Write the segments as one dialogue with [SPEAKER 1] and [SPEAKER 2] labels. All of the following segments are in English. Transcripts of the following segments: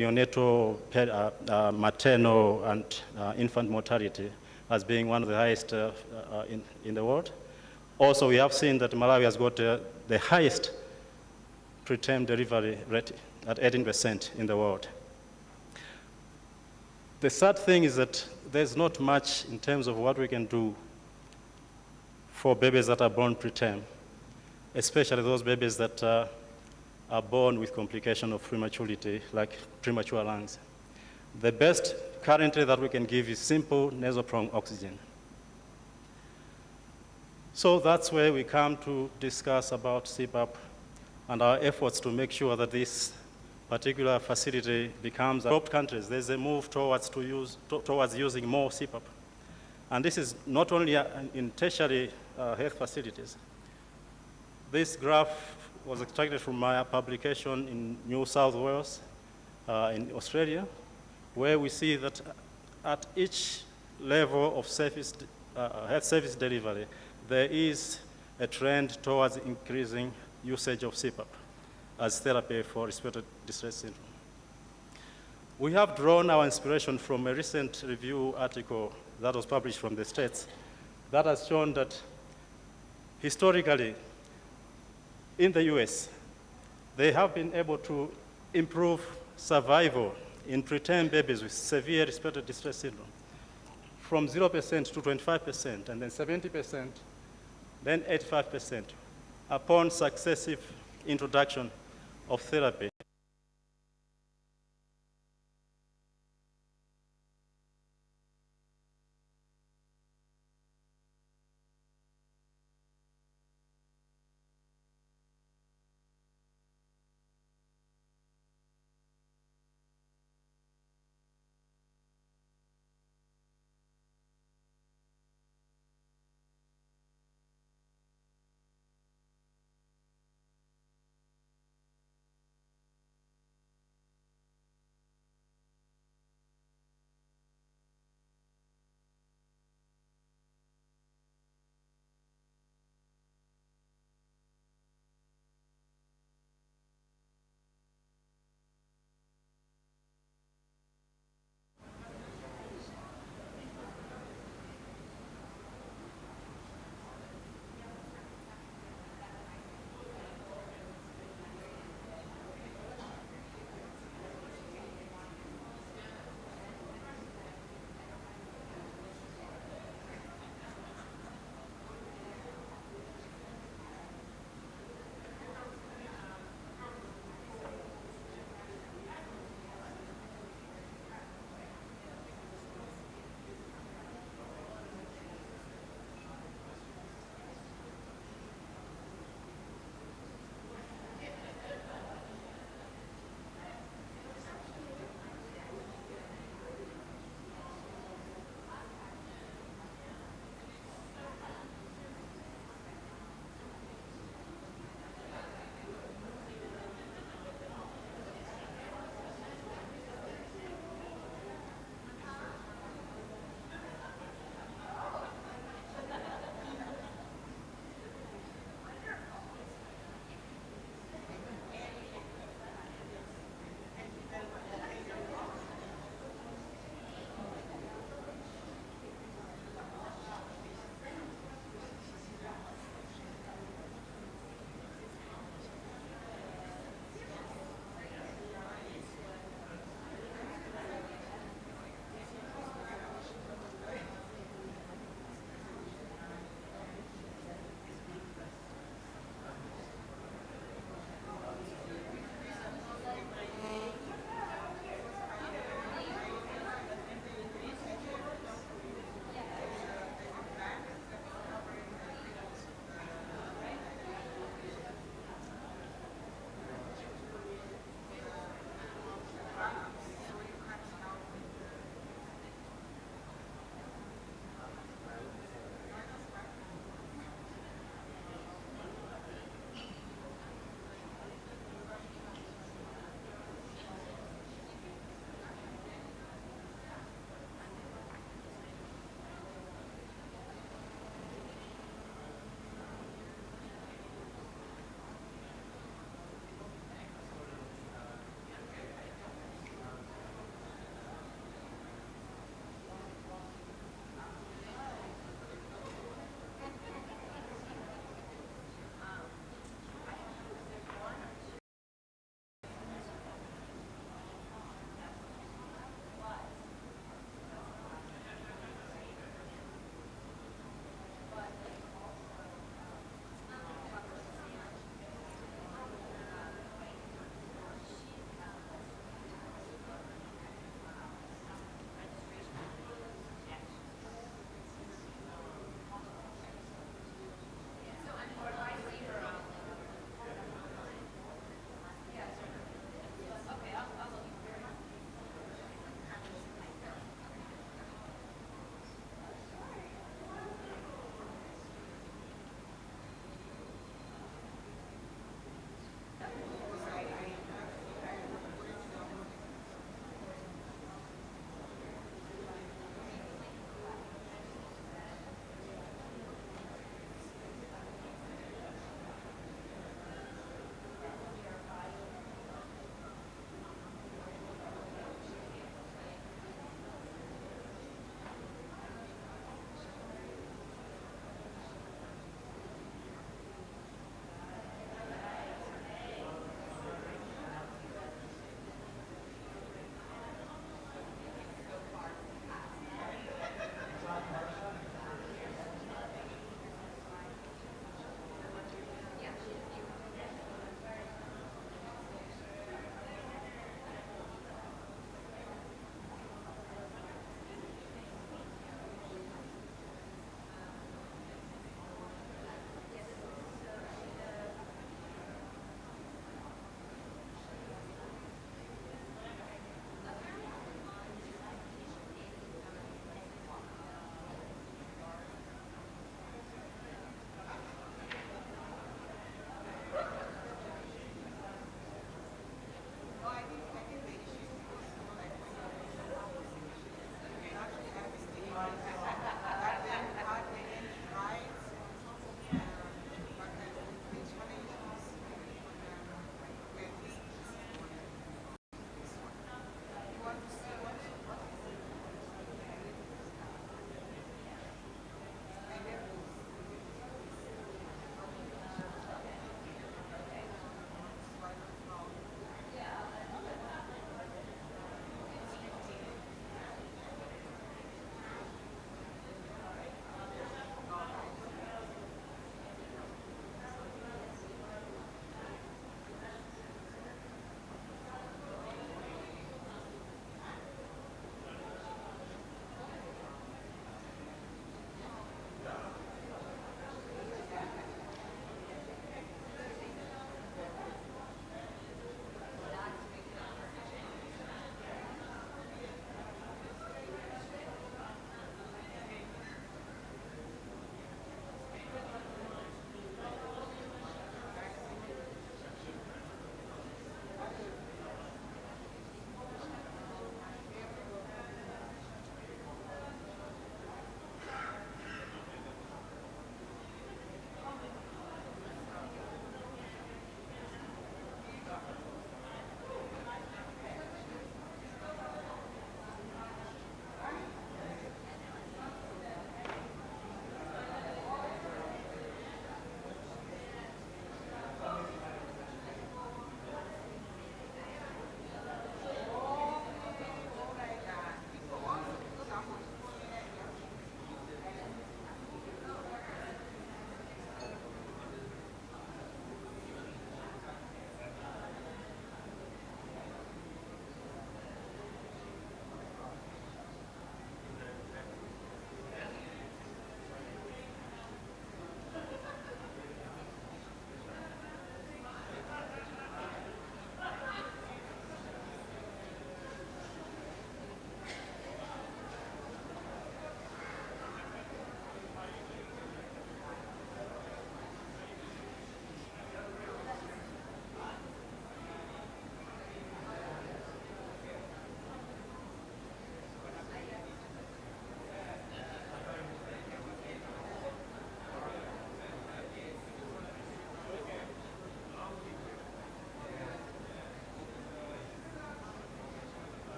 [SPEAKER 1] neonatal, maternal, and infant mortality as being one of the highest in the world. Also, we have seen that Malawi has got the highest preterm delivery rate at 18% in the world. The sad thing is that there's not much in terms of what we can do for babies that are born preterm, especially those babies that are born with complication of prematurity, like premature lungs. The best currently that we can give is simple nasal prong oxygen. So that's where we come to discuss about CPAP and our efforts to make sure that this particular facility becomes developed countries. There's a move towards using more CPAP. And this is not only in tertiary health facilities. This graph was extracted from my publication in New South Wales in Australia, where we see that at each level of health service delivery, there is a trend towards increasing usage of CPAP as therapy for respiratory distress syndrome. We have drawn our inspiration from a recent review article that was published from the States that has shown that historically, in the US, they have been able to improve survival in preterm babies with severe respiratory distress syndrome from 0% to 25%, and then 70%, then 85% upon successive introduction of therapy.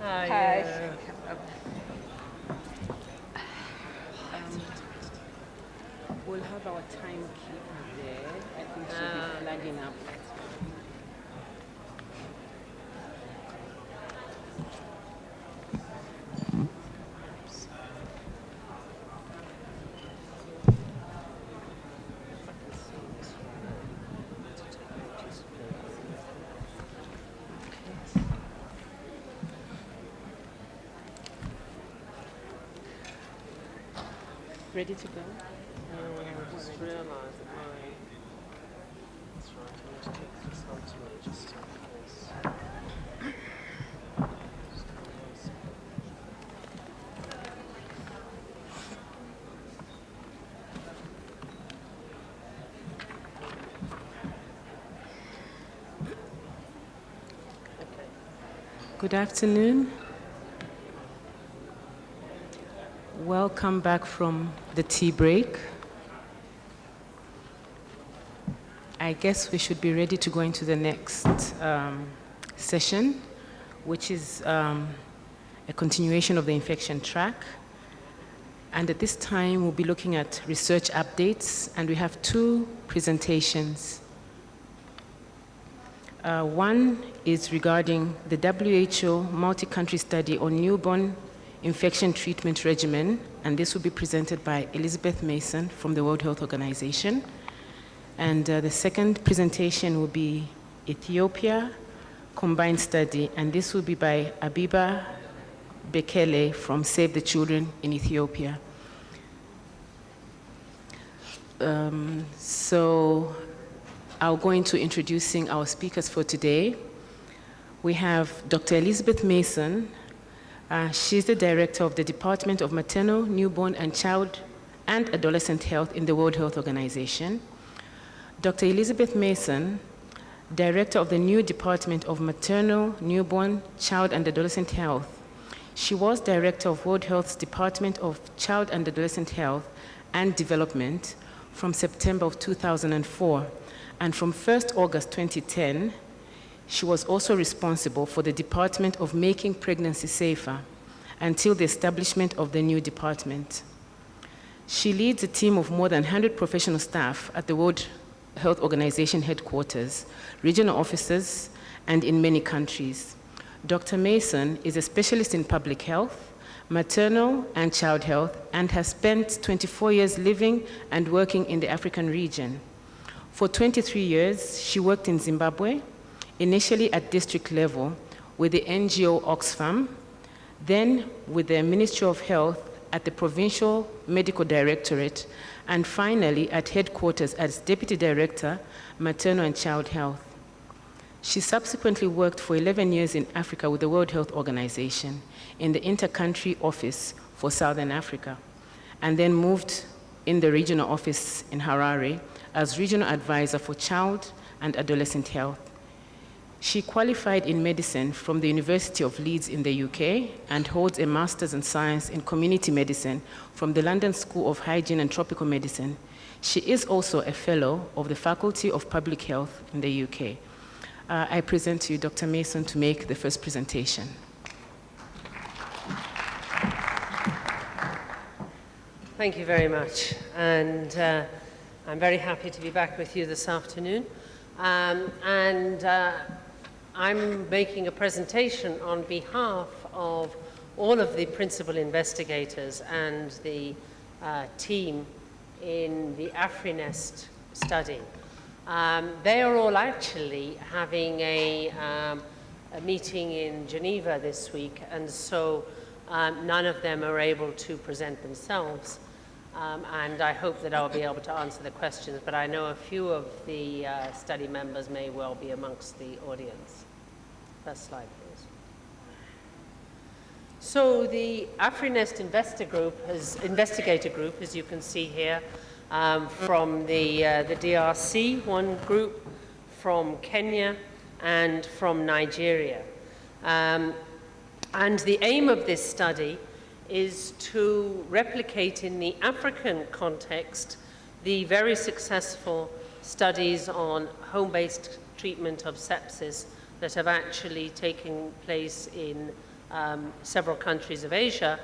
[SPEAKER 2] Hi. We'll have our timekeeper there. I think she'll be flagging up. Ready to go?
[SPEAKER 3] I just realised that that's right, I need to take this on to me just in case.
[SPEAKER 2] Good afternoon. Welcome back from the tea break. I guess we should be ready to go into the next session, which is a continuation of the infection track. And at this time, we'll be looking at research updates, and we have two presentations. One is regarding the WHO multi-country study on newborn infection treatment regimen, and this will be presented by Elizabeth Mason from the World Health Organization. And the second presentation will be Ethiopia combined study, and this will be by Abiba Bekele from Save the Children in Ethiopia. So I'll go into introducing our speakers for today. We have Dr. Elizabeth Mason. She's the director of the Department of Maternal, Newborn, and Child and Adolescent Health in the World Health Organization. Dr. Elizabeth Mason, director of the new Department of Maternal, Newborn, Child, and Adolescent Health. She was director of World Health's Department of Child and Adolescent Health and Development from September of 2004. And from 1st August 2010, she was also responsible for the Department of Making Pregnancy Safer until the establishment of the new department. She leads a team of more than 100 professional staff at the World Health Organization headquarters, regional offices, and in many countries. Dr. Mason is a specialist in public health, maternal and child health, and has spent 24 years living and working in the African region. For 23 years, she worked in Zimbabwe, initially at district level with the NGO Oxfam, then with the Ministry of Health at the Provincial Medical Directorate, and finally at headquarters as Deputy Director, Maternal and Child Health. She subsequently worked for 11 years in Africa with the World Health Organization in the Inter-Country Office for Southern Africa, and then moved in the regional office in Harare as Regional Advisor for Child and Adolescent Health. She qualified in medicine from the University of Leeds in the UK and holds a Master's in Science in Community Medicine from the London School of Hygiene and Tropical Medicine. She is also a Fellow of the Faculty of Public Health in the UK. I present to you Dr. Mason to make the first presentation.
[SPEAKER 3] Thank you very much. And I'm very happy to be back with you this afternoon. I'm making a presentation on behalf of all of the principal investigators and the team in the AfriNest study. They are all actually having a meeting in Geneva this week, and so none of them are able to present themselves. And I hope that I'll be able to answer the questions, but I know a few of the study members may well be amongst the audience. First slide, please. So the AfriNest investigator group, as you can see here, from the DRC, one group from Kenya, and from Nigeria. And the aim of this study is to replicate in the African context the very successful studies on home-based treatment of sepsis that have actually taken place in several countries of Asia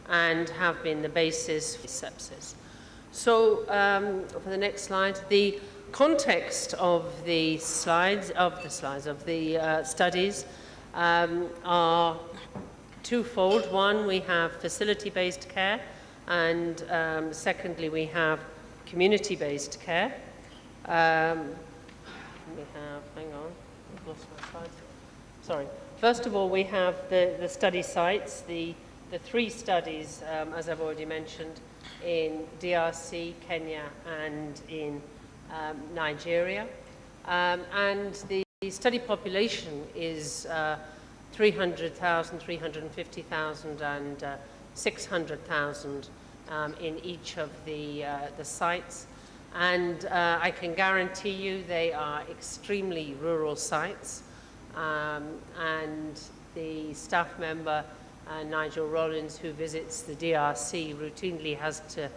[SPEAKER 3] and have been the basis for sepsis. So for the next slide, the context of the studies are twofold. One, we have facility-based care, and secondly, we have community-based care. We have, hang on, I've lost my slide. Sorry. First of all, we have the study sites, the three studies, as I've already mentioned, in DRC, Kenya, and in Nigeria. And the study population is 300,000, 350,000, and 600,000 in each of the sites. And I can guarantee you they are extremely rural sites. And the staff member, Nigel Rollins, who visits the DRC, routinely has to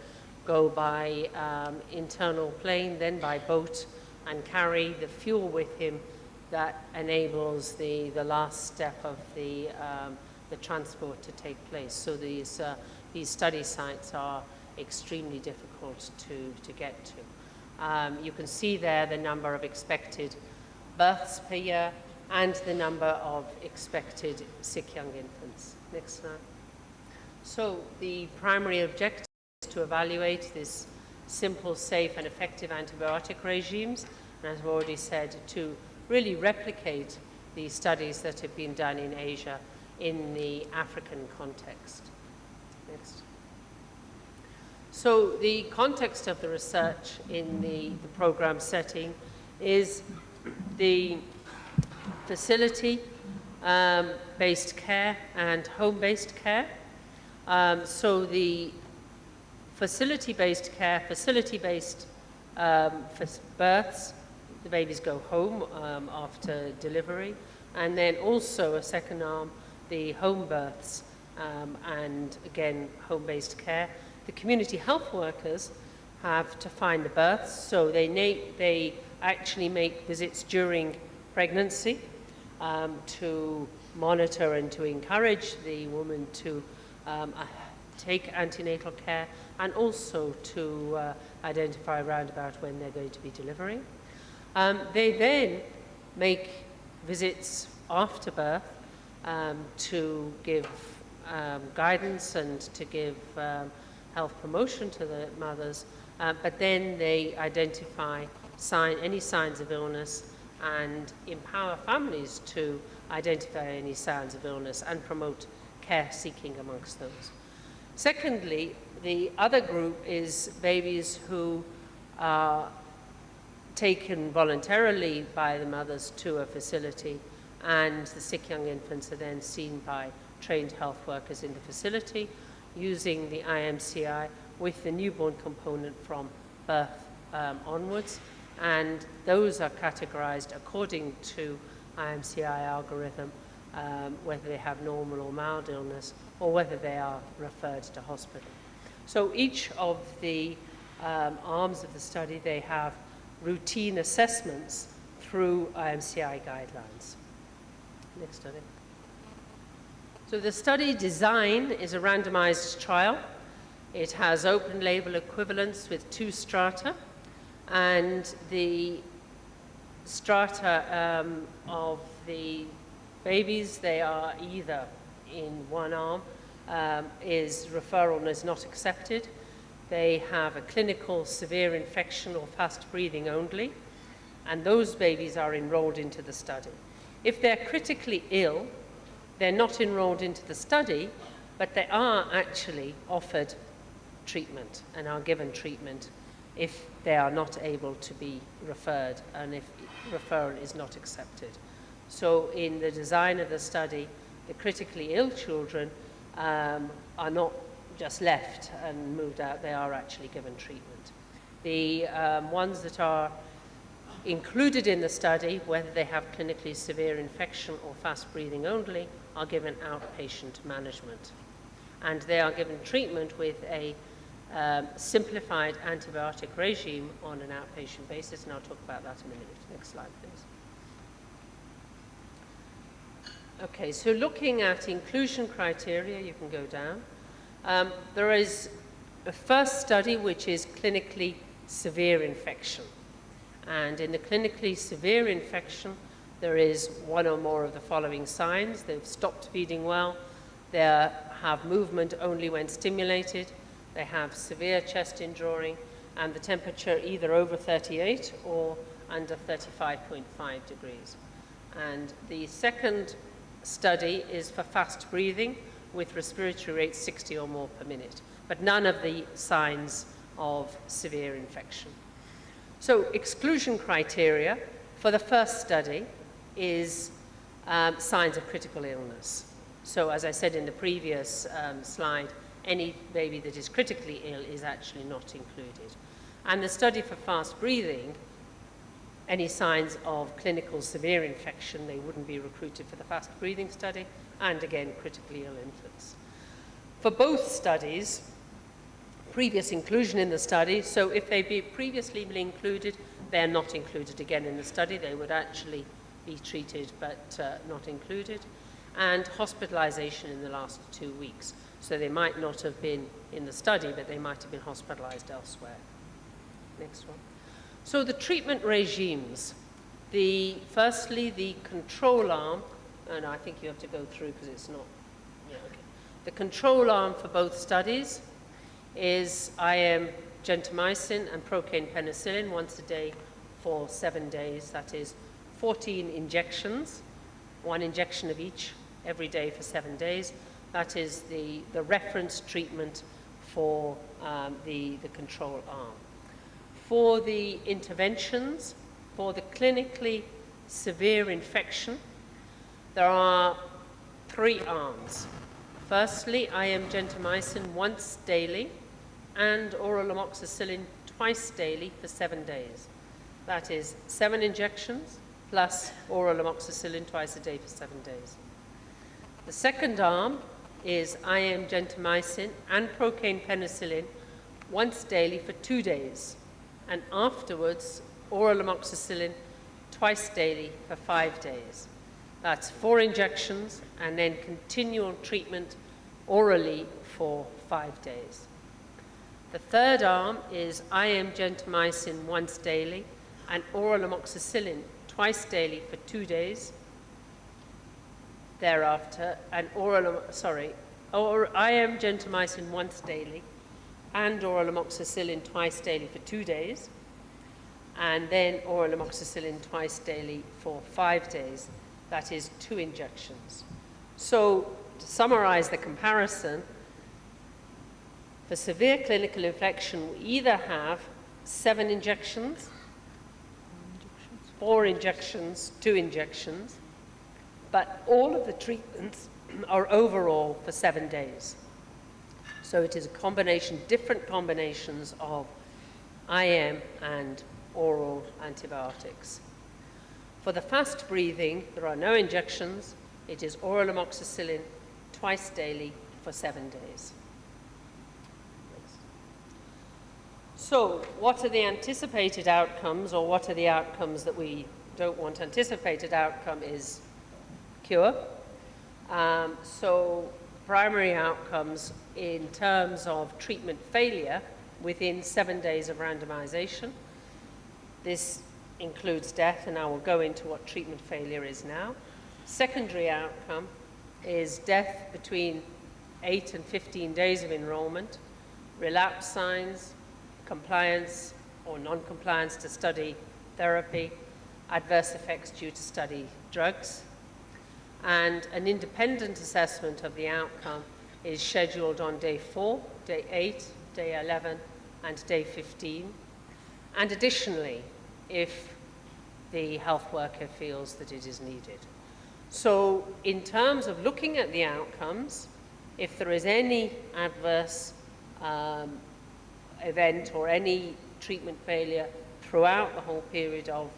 [SPEAKER 3] go by internal plane, then by boat, and carry the fuel with him that enables the last step of the transport to take place. So these study sites are extremely difficult to get to. You can see there the number of expected births per year and the number of expected sick young infants. Next slide. So the primary objective is to evaluate this simple, safe, and effective antibiotic regimes, and as I've already said, to really replicate the studies that have been done in Asia in the African context. Next. So the context of the research in the program setting is the facility-based care and home-based care. So the facility-based care, facility-based births, the babies go home after delivery, and then also a second arm, the home births, and again, home-based care. The community health workers have to find the births, so they actually make visits during pregnancy to monitor and to encourage the woman to take antenatal care, and also to identify around about when they're going to be delivering. They then make visits after birth to give guidance and to give health promotion to the mothers, but then they identify any signs of illness and empower families to identify any signs of illness and promote care seeking amongst those. Secondly, the other group is babies who are taken voluntarily by the mothers to a facility, and the sick young infants are then seen by trained health workers in the facility using the IMCI with the newborn component from birth onwards, and those are categorized according to IMCI algorithm, whether they have normal or mild illness, or whether they are referred to hospital. So each of the arms of the study, they have routine assessments through IMCI guidelines. Next study. So the study design is a randomized trial. It has open label equivalence with 2 strata, and the strata of the babies, they are either in one arm is referral and is not accepted. They have a clinical severe infection or fast breathing only, and those babies are enrolled into the study. If they're critically ill, they're not enrolled into the study, but they are actually offered treatment and are given treatment if they are not able to be referred and if referral is not accepted. So in the design of the study, the critically ill children are not just left and moved out, they are actually given treatment. The ones that are included in the study, whether they have clinically severe infection or fast breathing only, are given outpatient management. And they are given treatment with a simplified antibiotic regime on an outpatient basis, and I'll talk about that in a minute. Next slide, please. Okay, so looking at inclusion criteria, you can go down. There is a first study which is clinically severe infection. And in the clinically severe infection, there is one or more of the following signs. They've stopped feeding well, they have movement only when stimulated, they have severe chest indrawing, and the temperature either over 38 or under 35.5 degrees. And the second study is for fast breathing with respiratory rate 60 or more per minute, but none of the signs of severe infection. So exclusion criteria for the first study is signs of critical illness. So as I said in the previous slide, any baby that is critically ill is actually not included. And the study for fast breathing, any signs of clinical severe infection, they wouldn't be recruited for the fast breathing study, and again, critically ill infants. For both studies, previous inclusion in the study, so if they'd be previously been included, they're not included again in the study. They would actually be treated but not included. And hospitalization in the last 2 weeks. So they might not have been in the study, but they might have been hospitalized elsewhere. Next one. So the treatment regimes. Firstly, the control arm, and I think you have to go through because it's not, yeah, okay. The control arm for both studies is IM gentamicin and procaine penicillin once a day for 7 days. That is 14 injections, 1 injection of each every day for 7 days. That is the reference treatment for the control arm. For the interventions, for the clinically severe infection, there are 3 arms. Firstly, IM gentamicin once daily and oral amoxicillin twice daily for 7 days. That is 7 injections plus oral amoxicillin twice a day for 7 days. The second arm is IM gentamicin and procaine penicillin once daily for 2 days, and afterwards oral amoxicillin twice daily for 5 days. That's 4 injections and then continual treatment orally for 5 days. The third arm is IM gentamicin once daily and oral amoxicillin twice daily for 2 days. Thereafter, IM gentamicin once daily and oral amoxicillin twice daily for 2 days, and then oral amoxicillin twice daily for 5 days. That is 2 injections. So to summarize the comparison, for severe clinical infection, we either have 7 injections, 4 injections, 2 injections, but all of the treatments are overall for 7 days. So it is a combination, different combinations of IM and oral antibiotics. For the fast breathing, there are no injections. It is oral amoxicillin twice daily for 7 days. So what are the anticipated outcomes, or what are the outcomes that we don't want? Anticipated outcome is cure. So primary outcomes in terms of treatment failure within 7 days of randomization. This includes death, and I will go into what treatment failure is now. Secondary outcome is death between 8 and 15 days of enrollment, relapse signs, compliance or non-compliance to study therapy, adverse effects due to study drugs, and an independent assessment of the outcome is scheduled on day 4, day 8, day 11, and day 15. And additionally, if the health worker feels that it is needed. So in terms of looking at the outcomes, if there is any adverse event or any treatment failure throughout the whole period of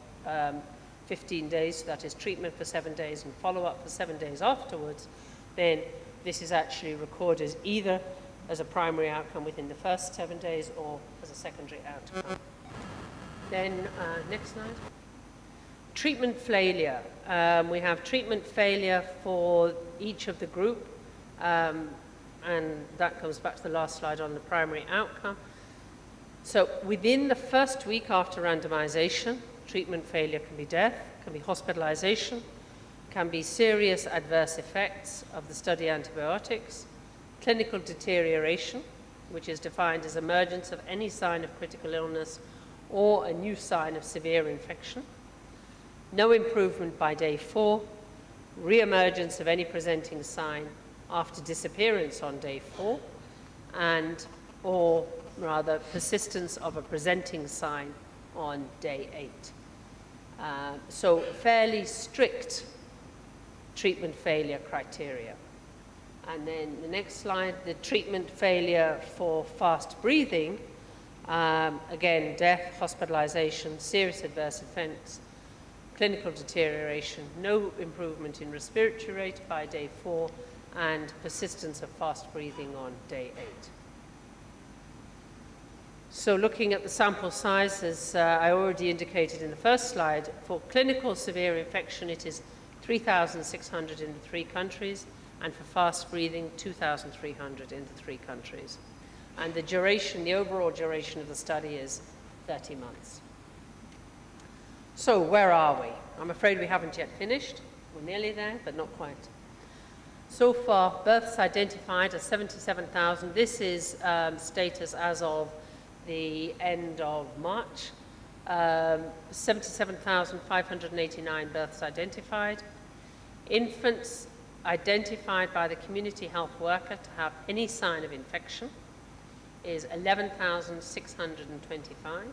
[SPEAKER 3] 15 days, that is treatment for 7 days and follow-up for 7 days afterwards, then this is actually recorded either as a primary outcome within the first 7 days or as a secondary outcome. Then, next slide. Treatment failure. We have treatment failure for each of the group, and that comes back to the last slide on the primary outcome. So within the first week after randomization, treatment failure can be death, can be hospitalization, can be serious adverse effects of the study antibiotics, clinical deterioration, which is defined as emergence of any sign of critical illness or a new sign of severe infection, no improvement by day 4, re-emergence of any presenting sign after disappearance on day 4, and or rather persistence of a presenting sign on day 8. So fairly strict treatment failure criteria. And then the next slide, the treatment failure for fast breathing, again, death, hospitalization, serious adverse effects, clinical deterioration, no improvement in respiratory rate by day 4, and persistence of fast breathing on day 8. So looking at the sample size, as I already indicated in the first slide, for clinical severe infection, it is 3,600 in the 3 countries, and for fast breathing, 2,300 in the 3 countries. And the duration, the overall duration of the study is 30 months. So where are we? I'm afraid we haven't yet finished. We're nearly there, but not quite. So far, births identified as 77,000. This is status as of the end of March. 77,589 births identified. Infants identified by the community health worker to have any sign of infection is 11,625.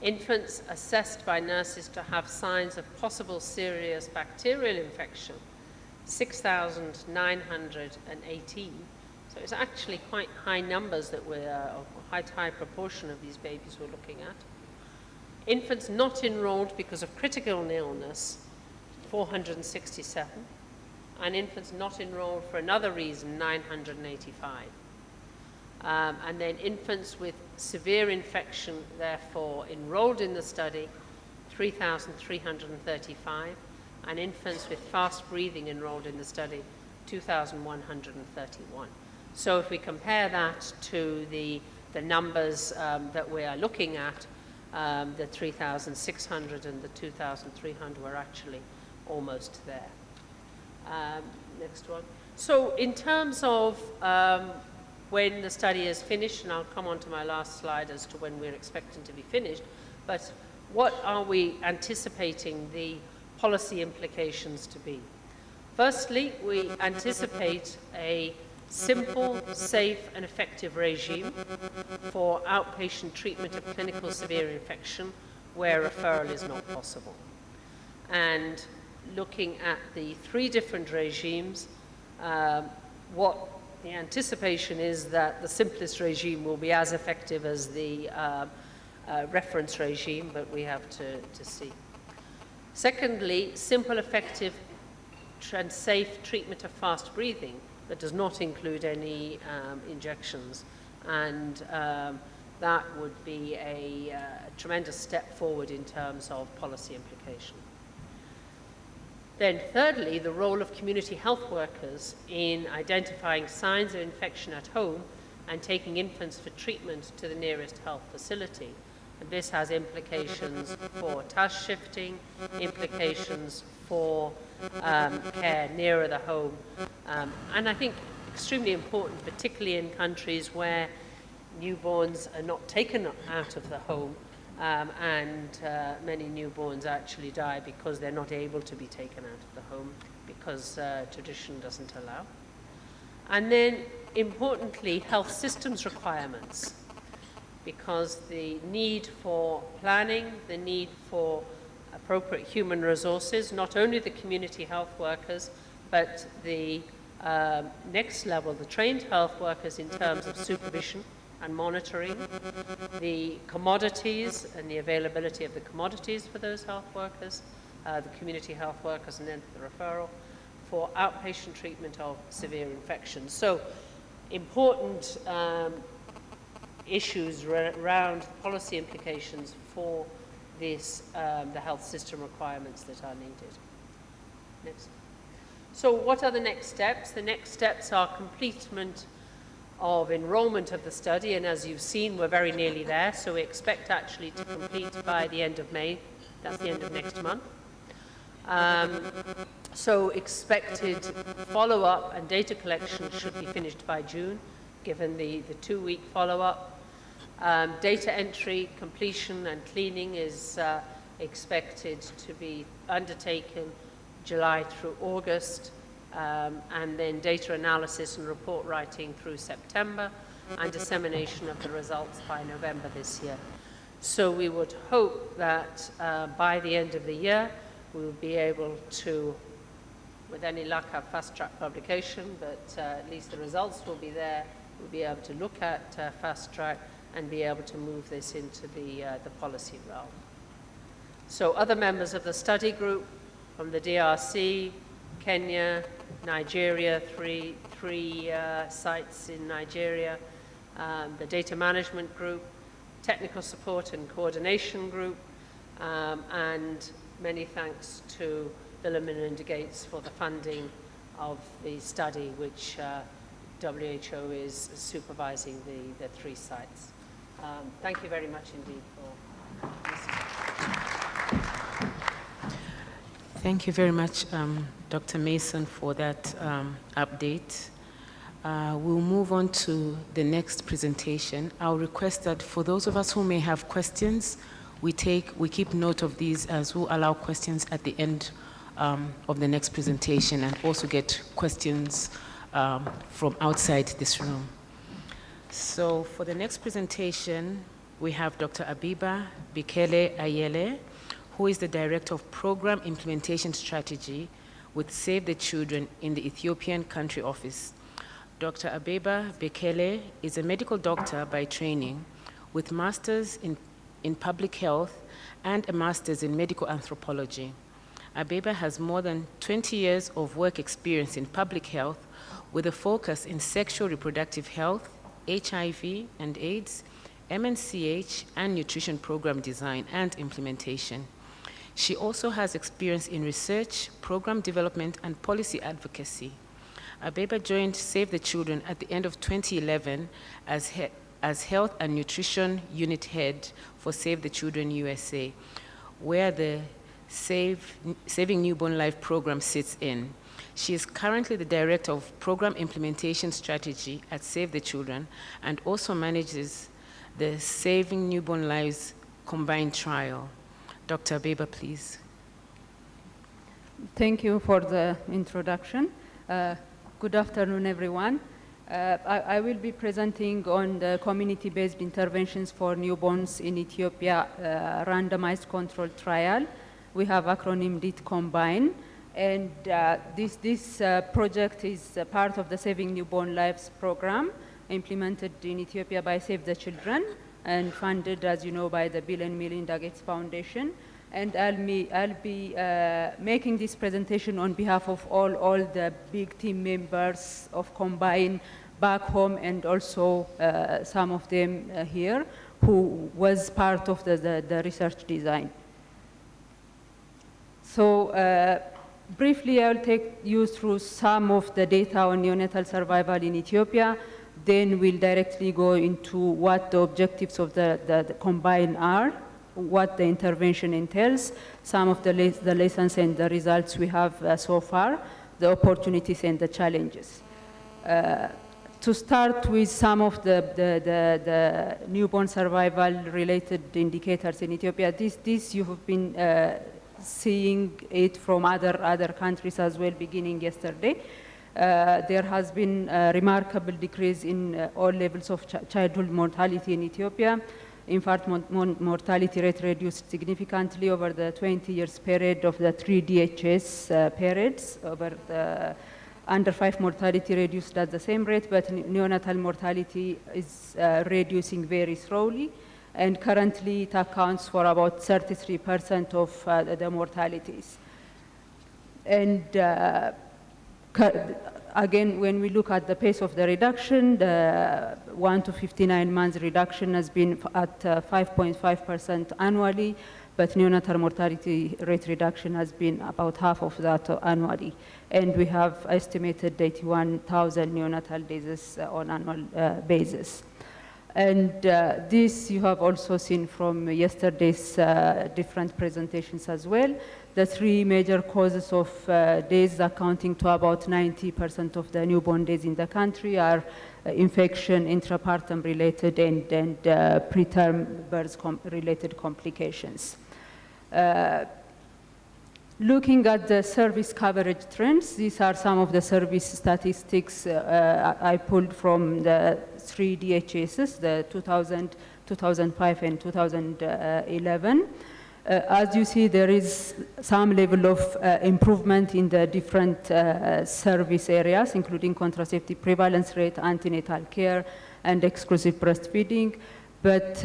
[SPEAKER 3] Infants assessed by nurses to have signs of possible serious bacterial infection, 6,918. So it's actually quite high numbers that we're, a high proportion of these babies we're looking at. Infants not enrolled because of critical illness, 467. And infants not enrolled for another reason, 985. And then infants with severe infection, therefore, enrolled in the study, 3,335. And infants with fast breathing enrolled in the study, 2,131. So if we compare that to the numbers that we are looking at, the 3,600 and the 2,300 were actually almost there. Next one. So in terms of when the study is finished, and I'll come on to my last slide as to when we're expecting to be finished, but what are we anticipating the policy implications to be? Firstly, we anticipate a simple, safe, and effective regime for outpatient treatment of clinical severe infection where referral is not possible. And looking at the 3 different regimes, what the anticipation is that the simplest regime will be as effective as the reference regime, but we have to see. Secondly, simple, effective, and safe treatment of fast breathing that does not include any injections, and that would be a tremendous step forward in terms of policy implication. Then thirdly, the role of community health workers in identifying signs of infection at home and taking infants for treatment to the nearest health facility. And this has implications for task shifting, implications for care nearer the home, and I think extremely important, particularly in countries where newborns are not taken out of the home, and many newborns actually die because they're not able to be taken out of the home because tradition doesn't allow. And then, importantly, health systems requirements, because the need for planning, the need for appropriate human resources, not only the community health workers, but the next level, the trained health workers in terms of supervision and monitoring, the commodities and the availability of the commodities for those health workers, the community health workers, and then the referral for outpatient treatment of severe infections. So important issues around policy implications for the health system requirements that are needed. Next. So what are the next steps? The next steps are completion of enrollment of the study, and as you've seen, we're very nearly there, so we expect actually to complete by the end of May. That's the end of next month. So expected follow-up and data collection should be finished by June, given the 2-week follow-up. Data entry, completion and cleaning is expected to be undertaken July through August, and then data analysis and report writing through September, and dissemination of the results by November this year. So we would hope that by the end of the year, we will be able to, with any luck, have fast-track publication, but at least the results will be there. We'll be able to look at fast-track and be able to move this into the policy realm. So other members of the study group from the DRC, Kenya, Nigeria, three sites in Nigeria, the data management group, technical support and coordination group, and many thanks to Bill and Melinda Gates for the funding of the study, which WHO is supervising the 3 sites. Thank you very much indeed for listening.
[SPEAKER 2] Thank you very much, Dr. Mason, for that update. We'll move on to the next presentation. I'll request that for those of us who may have questions, we keep note of these, as we'll allow questions at the end of the next presentation, and also get questions from outside this room. So for the next presentation, we have Dr. Abiba Bekele Ayele, who is the Director of Program Implementation Strategy with Save the Children in the Ethiopian Country Office. Dr. Abiba Bekele is a medical doctor by training with masters in public health and a master's in medical anthropology. Abiba has more than 20 years of work experience in public health with a focus in sexual reproductive health, HIV and AIDS, MNCH, and nutrition program design and implementation. She also has experience in research, program development, and policy advocacy. Abiba joined Save the Children at the end of 2011 as Health and Nutrition Unit Head for Save the Children USA, where the Saving Newborn Life program sits in. She is currently the Director of Program Implementation Strategy at Save the Children and also manages the Saving Newborn Lives Combined Trial. Dr. Abiba, please.
[SPEAKER 4] Thank you for the introduction. Good afternoon, everyone. I will be presenting on the community-based interventions for newborns in Ethiopia randomized controlled trial. We have acronym DIT Combine. And this project is part of the Saving Newborn Lives program implemented in Ethiopia by Save the Children and funded, as you know, by the Bill and Melinda Gates Foundation. And I'll be making this presentation on behalf of all the big team members of Combine back home, and also some of them here who was part of the research design. So briefly, I'll take you through some of the data on neonatal survival in Ethiopia. Then we'll directly go into what the objectives of the Combine are, what the intervention entails, some of the lessons and the results we have so far, the opportunities and the challenges. To start with some of the newborn survival related indicators in Ethiopia, this you have been seeing it from other countries as well, beginning yesterday. There has been a remarkable decrease in all levels of childhood mortality in Ethiopia. Infant mortality rate reduced significantly over the 20 years period of the 3 DHS periods. Over the under 5 mortality reduced at the same rate, but neonatal mortality is reducing very slowly. And currently it accounts for about 33% of the mortalities. And again, when we look at the pace of the reduction, 1 to 59 months reduction has been at 5.5% annually, but neonatal mortality rate reduction has been about half of that annually. And we have estimated 81,000 neonatal deaths on annual basis. And this you have also seen from yesterday's different presentations as well. The three major causes of deaths accounting to about 90% of the newborn deaths in the country are infection, intrapartum related, and preterm birth related complications. Looking at the service coverage trends, these are some of the service statistics I pulled from the three DHSs, the 2000, 2005, and 2011. As you see, there is some level of improvement in the different service areas, including contraceptive prevalence rate, antenatal care, and exclusive breastfeeding. But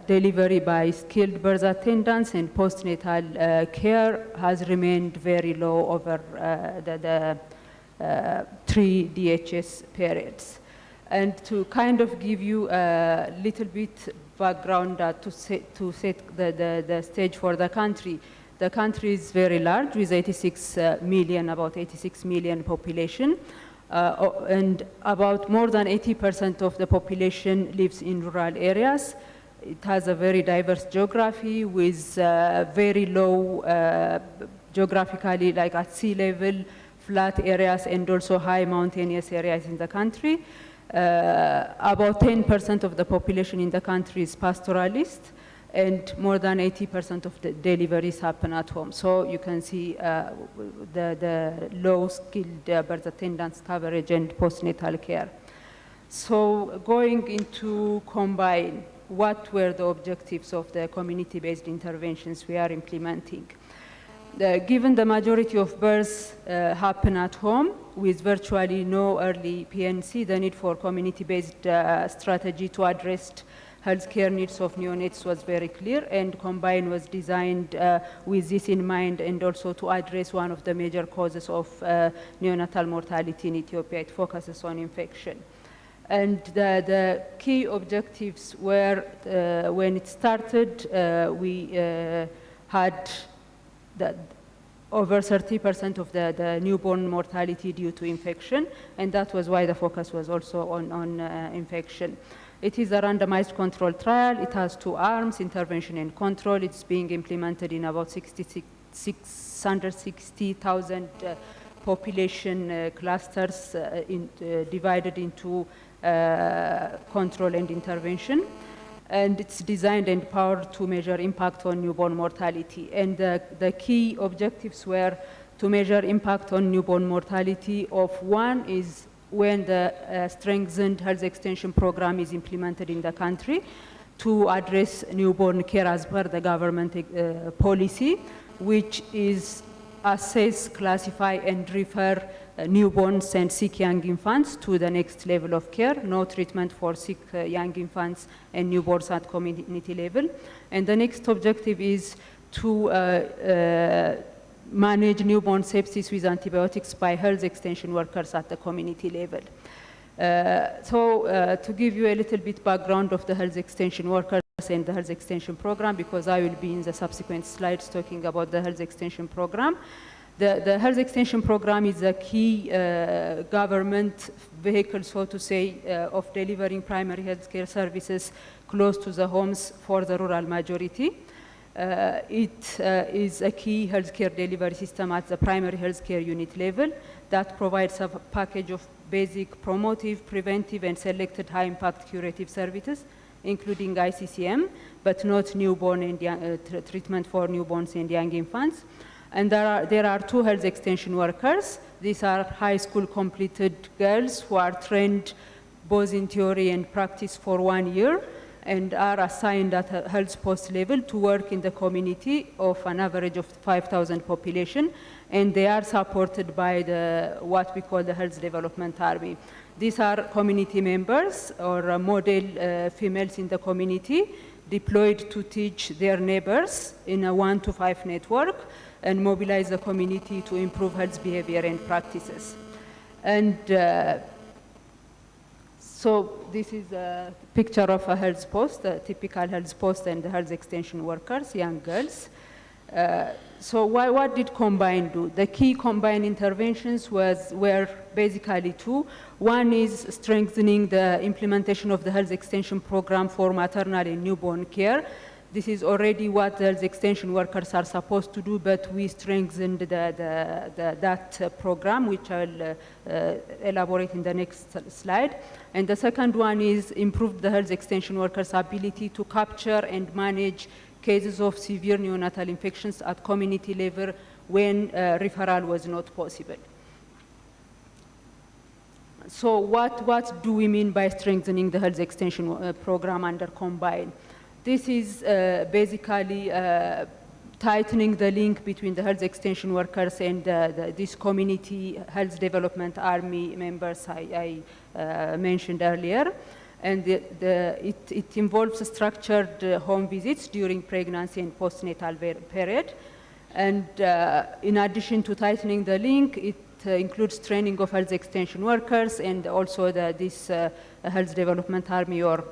[SPEAKER 4] delivery by skilled birth attendants and postnatal care has remained very low over the three DHS periods. And to kind of give you a little bit background to set the stage for the country is very large with 86 million, about 86 million population. And about more than 80% of the population lives in rural areas. It has a very diverse geography with very low geographically, like at sea level, flat areas, and also high mountainous areas in the country. About 10% of the population in the country is pastoralist, and more than 80% of the deliveries happen at home. So you can see the low-skilled birth attendants coverage and postnatal care. So going into combine, what were the objectives of the community-based interventions we are implementing? Given the majority of births happen at home with virtually no early PNC, the need for community-based strategy to address healthcare needs of neonates was very clear, and Combine was designed with this in mind, and also to address one of the major causes of neonatal mortality in Ethiopia. It focuses on infection. And the key objectives were, when it started, we had over 30% of the newborn mortality due to infection, and that was why the focus was also on infection. It is a randomized control trial. It has two arms, intervention and control. It's being implemented in about 660,000 population clusters divided into control and intervention. And it's designed and powered to measure impact on newborn mortality. And the key objectives were to measure impact on newborn mortality of one is when the strengthened health extension program is implemented in the country to address newborn care as per the government policy, which is assess, classify, and refer newborns and sick young infants to the next level of care, no treatment for sick young infants and newborns at community level. And the next objective is to manage newborn sepsis with antibiotics by health extension workers at the community level. To give you a little bit background of the health extension workers and the health extension program, because I will be in the subsequent slides talking about the health extension program. The health extension program is a key government vehicle, so to say, of delivering primary health care services close to the homes for the rural majority. It is a key healthcare delivery system at the primary healthcare unit level that provides a package of basic promotive, preventive, and selected high-impact curative services, including ICCM, but not newborn and young, treatment for newborns and young infants. And there are two health extension workers. These are high school completed girls who are trained both in theory and practice for 1 year, and are assigned at a health post level to work in the community of an average of 5,000 population, and they are supported by what we call the Health Development Army. These are community members or model females in the community deployed to teach their neighbors in a 1 to 5 network and mobilize the community to improve health behavior and practices. And So this is a picture of a health post, a typical health post and the health extension workers, young girls. So what did Combine do? The key Combine interventions were basically two. One is strengthening the implementation of the health extension program for maternal and newborn care. This is already what the health extension workers are supposed to do, but we strengthened that program, which I'll elaborate in the next slide. And the second one is improved the health extension workers' ability to capture and manage cases of severe neonatal infections at community level when referral was not possible. So what do we mean by strengthening the health extension program under Combine? This is basically tightening the link between the health extension workers and this community health development army members I mentioned earlier. And it involves structured home visits during pregnancy and postnatal period. And in addition to tightening the link, it includes training of health extension workers and also this health development army, or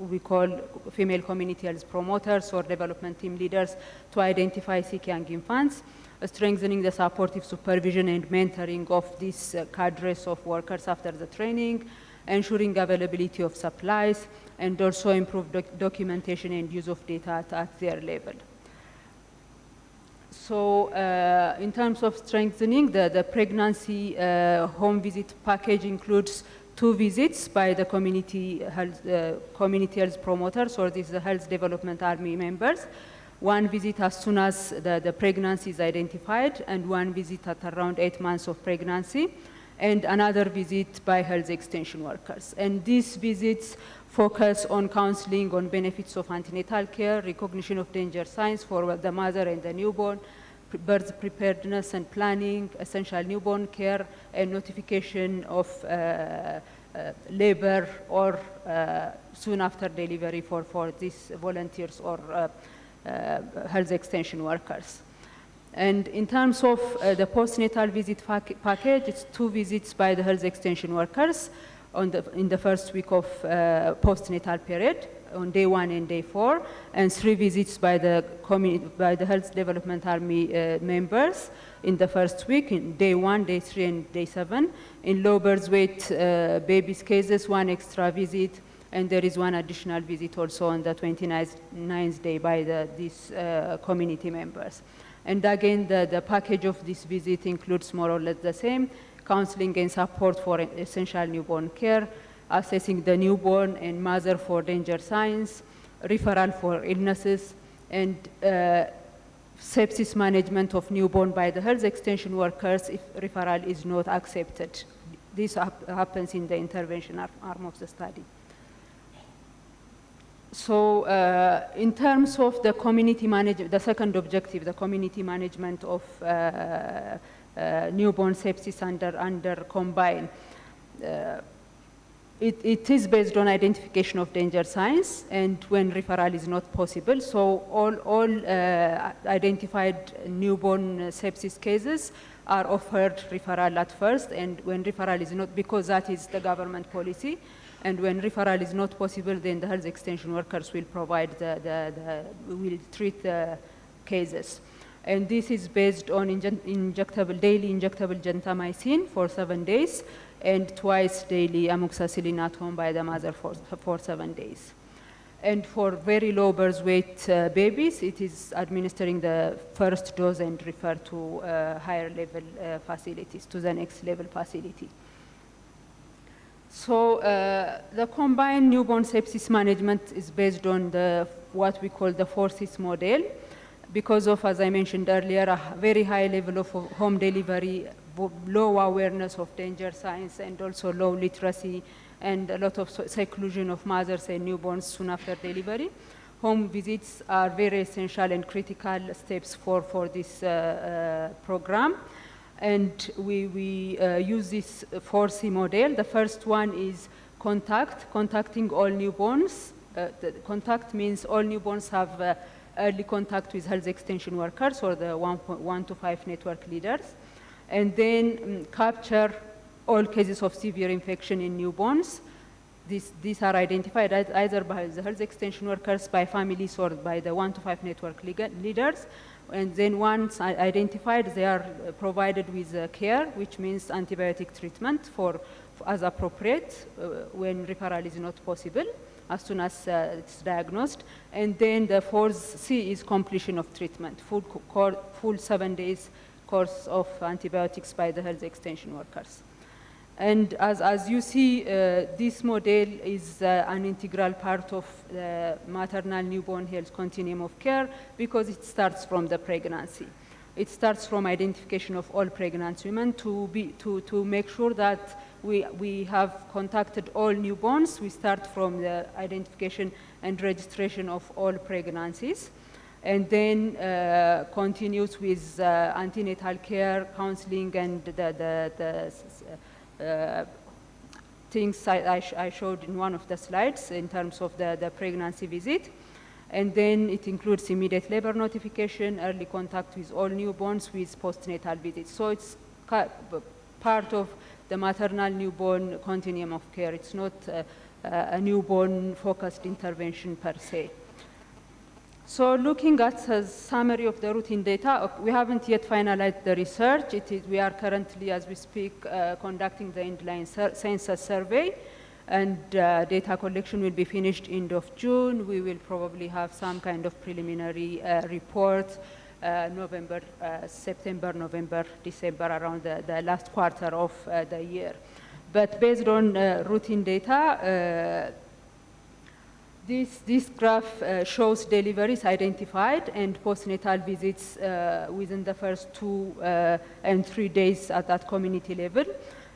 [SPEAKER 4] we call female community health promoters or development team leaders, to identify sick young infants, strengthening the supportive supervision and mentoring of these cadres of workers after the training, ensuring availability of supplies, and also improve documentation and use of data at their level. So in terms of strengthening, the pregnancy home visit package includes 2 visits by the community health promoters, or these health development army members. 1 visit as soon as the pregnancy is identified, and 1 visit at around 8 months of pregnancy, and another visit by health extension workers. And these visits focus on counseling on benefits of antenatal care, recognition of danger signs for the mother and the newborn, birth preparedness and planning, essential newborn care, and notification of labor or soon after delivery for these volunteers or health extension workers. And in terms of the postnatal visit package, it's 2 visits by the health extension workers in the first week of postnatal period, on day 1 and day 4, and 3 visits by the health development army members in the first week, in day 1, day 3, and day 7. In low birth weight babies cases, 1 extra visit, and there is 1 additional visit also on the 29th day by these community members. And again, the package of this visit includes more or less the same: counseling and support for essential newborn care, assessing the newborn and mother for danger signs, referral for illnesses, and sepsis management of newborn by the health extension workers if referral is not accepted. This happens in the intervention arm of the study. So in terms of the community management, the second objective, the community management of newborn sepsis under Combine, it is based on identification of danger signs and when referral is not possible. So all identified newborn sepsis cases are offered referral at first, and when referral is not, because that is the government policy, and when referral is not possible, then the health extension workers will provide will treat the cases. And this is based on daily injectable gentamicin for 7 days, and twice daily amoxicillin at home by the mother for 7 days. And for very low birth weight babies, it is administering the first dose and refer to higher level facilities, to the next level facility. So the combined newborn sepsis management is based on what we call the 4Cs model, because of, as I mentioned earlier, a very high level of home delivery, low awareness of danger signs, and also low literacy, and a lot of seclusion of mothers and newborns soon after delivery. Home visits are very essential and critical steps for this program. And we use this 4C model. The first one is contacting all newborns. The contact means all newborns have early contact with health extension workers or the 1 to 5 network leaders. And then capture all cases of severe infection in newborns. These are identified either by the health extension workers, by families, or by the 1 to 5 network leaders. And then once identified, they are provided with care, which means antibiotic treatment as appropriate when referral is not possible, as soon as it's diagnosed. And then the fourth C is completion of treatment, full 7 days course of antibiotics by the health extension workers. And as you see, this model is an integral part of the maternal newborn health continuum of care because it starts from the pregnancy. It starts from identification of all pregnant women to make sure that we have contacted all newborns. We start from the identification and registration of all pregnancies, and then continues with antenatal care, counseling, and the things I showed in one of the slides in terms of the pregnancy visit. And then it includes immediate labor notification, early contact with all newborns with postnatal visits. So it's part of the maternal newborn continuum of care. It's not a newborn focused intervention per se. So looking at a summary of the routine data, we haven't yet finalized the research. We are currently, as we speak, conducting the inline census survey, and data collection will be finished end of June. We will probably have some kind of preliminary report September, November, December, around the last quarter of the year. But based on routine data, this graph shows deliveries identified and postnatal visits within the first 2 and 3 days at that community level.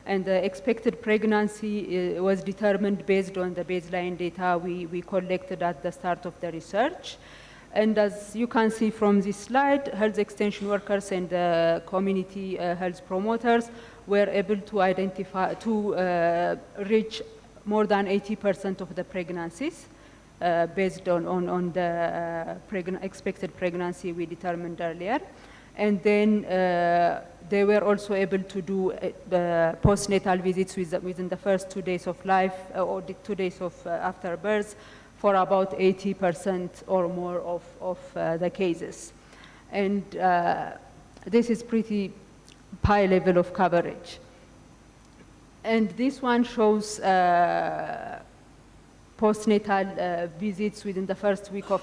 [SPEAKER 4] And the expected pregnancy was determined based on the baseline data we collected at the start of the research. And as you can see from this slide, health extension workers and community health promoters were able to identify, reach more than 80% of the pregnancies based on the expected pregnancy we determined earlier. And then they were also able to do postnatal visits within the first 2 days of life or the 2 days of after birth for about 80% or more of the cases. And this is pretty high level of coverage. And this one shows postnatal visits within the first week of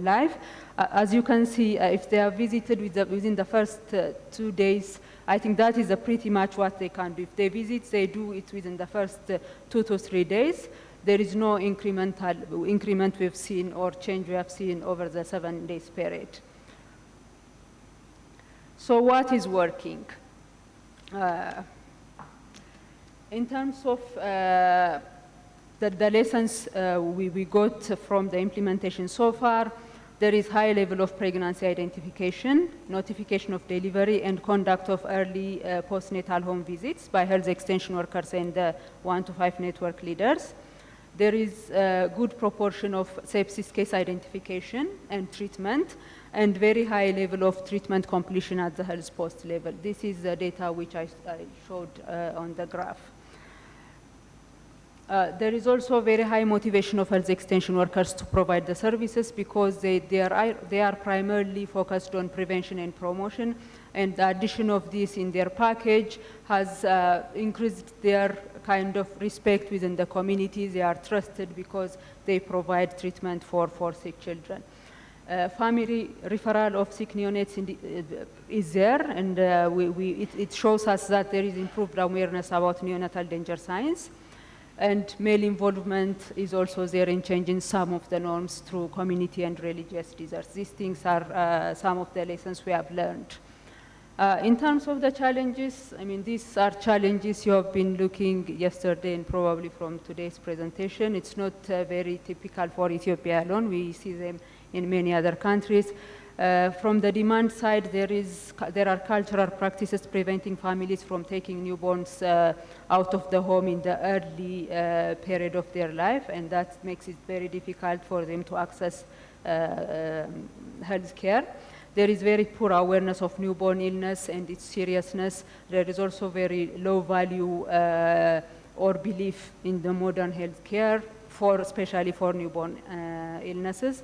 [SPEAKER 4] life. As you can see, if they are visited within the first 2 days, I think that is pretty much what they can do. If they visit, they do it within the first 2 to 3 days. There is no increment we've seen or change we have seen over the 7 days period. So what is working? In terms of the lessons we got from the implementation so far, there is high level of pregnancy identification, notification of delivery, and conduct of early postnatal home visits by health extension workers and 1 to 5 network leaders. There is a good proportion of sepsis case identification and treatment, and very high level of treatment completion at the health post level. This is the data which I showed on the graph. There is also very high motivation of health extension workers to provide the services because they are primarily focused on prevention and promotion, and the addition of this in their package has increased their kind of respect within the community. They are trusted because they provide treatment for sick children. Family referral of sick neonates is there, and it shows us that there is improved awareness about neonatal danger signs. And male involvement is also there in changing some of the norms through community and religious desserts. These things are some of the lessons we have learned. In terms of the challenges, I mean, these are challenges you have been looking yesterday and probably from today's presentation. It's not very typical for Ethiopia alone. We see them in many other countries. From the demand side, there are cultural practices preventing families from taking newborns out of the home in the early period of their life, and that makes it very difficult for them to access health care. There is very poor awareness of newborn illness and its seriousness. There is also very low value or belief in the modern healthcare, especially for newborn illnesses.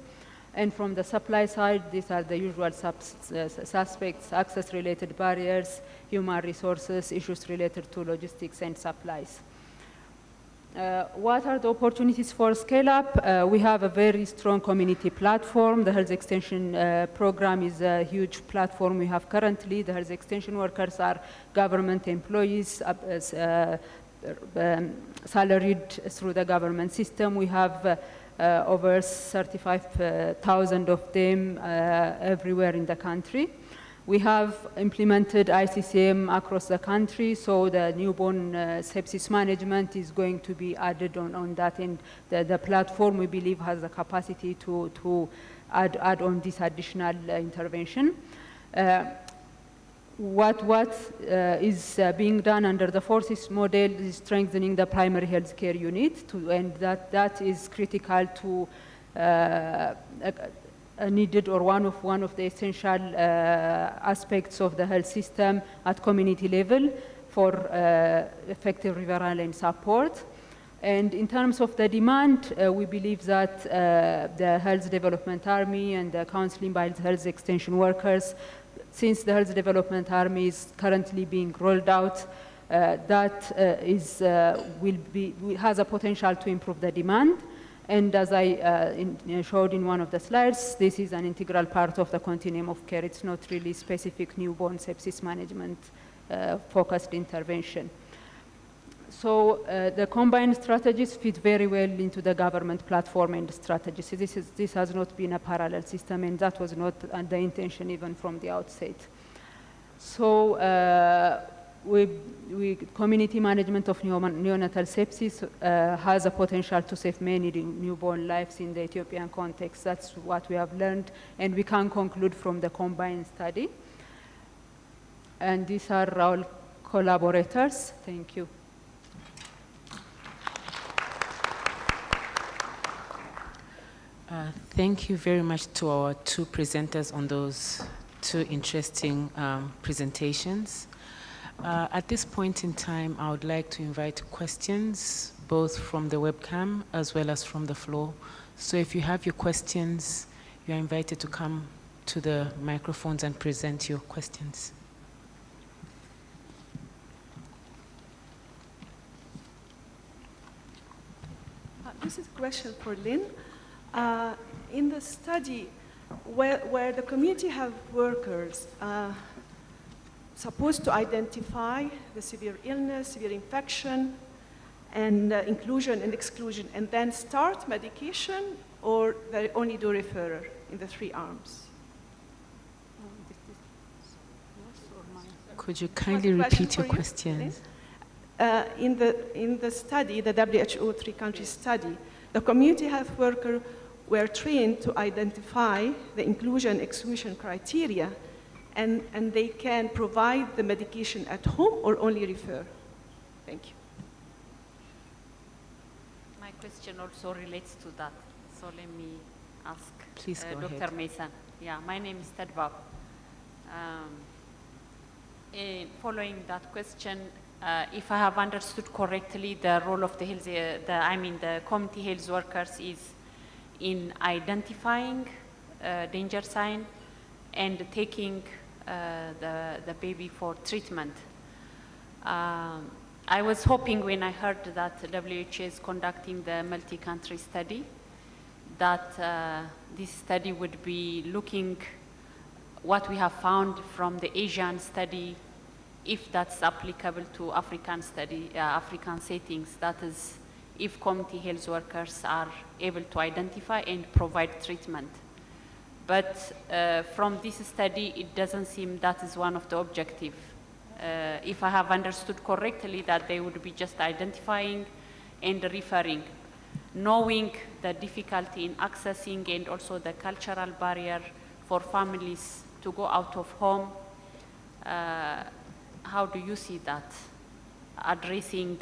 [SPEAKER 4] And from the supply side, these are the usual suspects: access-related barriers, human resources, issues related to logistics and supplies. What are the opportunities for scale-up? We have a very strong community platform. The Health Extension program is a huge platform we have currently. The Health Extension workers are government employees, salaried through the government system. We have over 35,000 of them everywhere in the country. We have implemented ICCM across the country, so the newborn sepsis management is going to be added on that, and the platform, we believe, has the capacity to add on this additional intervention. What is being done under the Forces model is strengthening the primary healthcare unit, and that is critical to needed, or one of the essential aspects of the health system at community level for effective referral and support. And in terms of the demand, we believe that the Health Development Army and the counseling by health extension workers, since the Health Development Army is currently being rolled out, that has a potential to improve the demand. And as I showed in one of the slides, this is an integral part of the continuum of care. It's not really specific newborn sepsis management focused intervention. So the combined strategies fit very well into the government platform and strategy. So this has not been a parallel system, and that was not the intention even from the outset. So community management of neonatal sepsis has a potential to save many newborn lives in the Ethiopian context. That's what we have learned, and we can conclude from the combined study. And these are our collaborators. Thank you.
[SPEAKER 2] Thank you very much to our two presenters on those two interesting presentations. At this point in time, I would like to invite questions, both from the webcam as well as from the floor. So if you have your questions, you are invited to come to the microphones and present your questions.
[SPEAKER 5] This is a question for Lynn. In the study, where the community health workers supposed to identify the severe illness, severe infection, and inclusion and exclusion, and then start medication, or they only do referrer in the three arms?
[SPEAKER 2] Could you kindly repeat your question?
[SPEAKER 5] In the study, the WHO three-country study, the community health workers were trained to identify the inclusion-exclusion criteria, and they can provide the medication at home or only refer. Thank you.
[SPEAKER 6] My question also relates to that, so let me ask.
[SPEAKER 2] Please go
[SPEAKER 6] Dr.
[SPEAKER 2] ahead.
[SPEAKER 6] Mason. Yeah, my name is Tadbab. Following that question, if I have understood correctly, the role of the health, the community health workers is in identifying danger sign and taking the baby for treatment. I was hoping when I heard that WHO is conducting the multi-country study, that this study would be looking what we have found from the Asian study, if that's applicable to African study, African settings, that is, if community health workers are able to identify and provide treatment. But from this study, it doesn't seem that is one of the objectives. If I have understood correctly, that they would be just identifying and referring, knowing the difficulty in accessing and also the cultural barrier for families to go out of home. How do you see that, addressing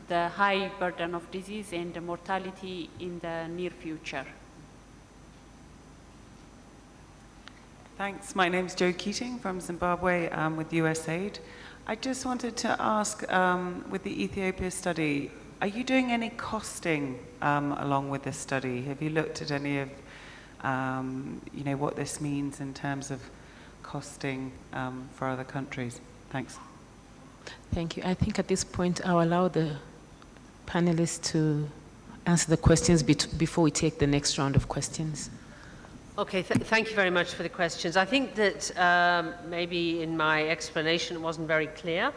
[SPEAKER 6] the high burden of disease and the mortality in the near future?
[SPEAKER 7] Thanks. My name's Jo Keating from Zimbabwe with USAID. I just wanted to ask, with the Ethiopia study, are you doing any costing along with this study? Have you looked at any of, what this means in terms of costing for other countries? Thanks.
[SPEAKER 2] Thank you. I think at this point I'll allow the panelists to answer the questions before we take the next round of questions.
[SPEAKER 3] Okay, thank you very much for the questions. I think that maybe in my explanation it wasn't very clear.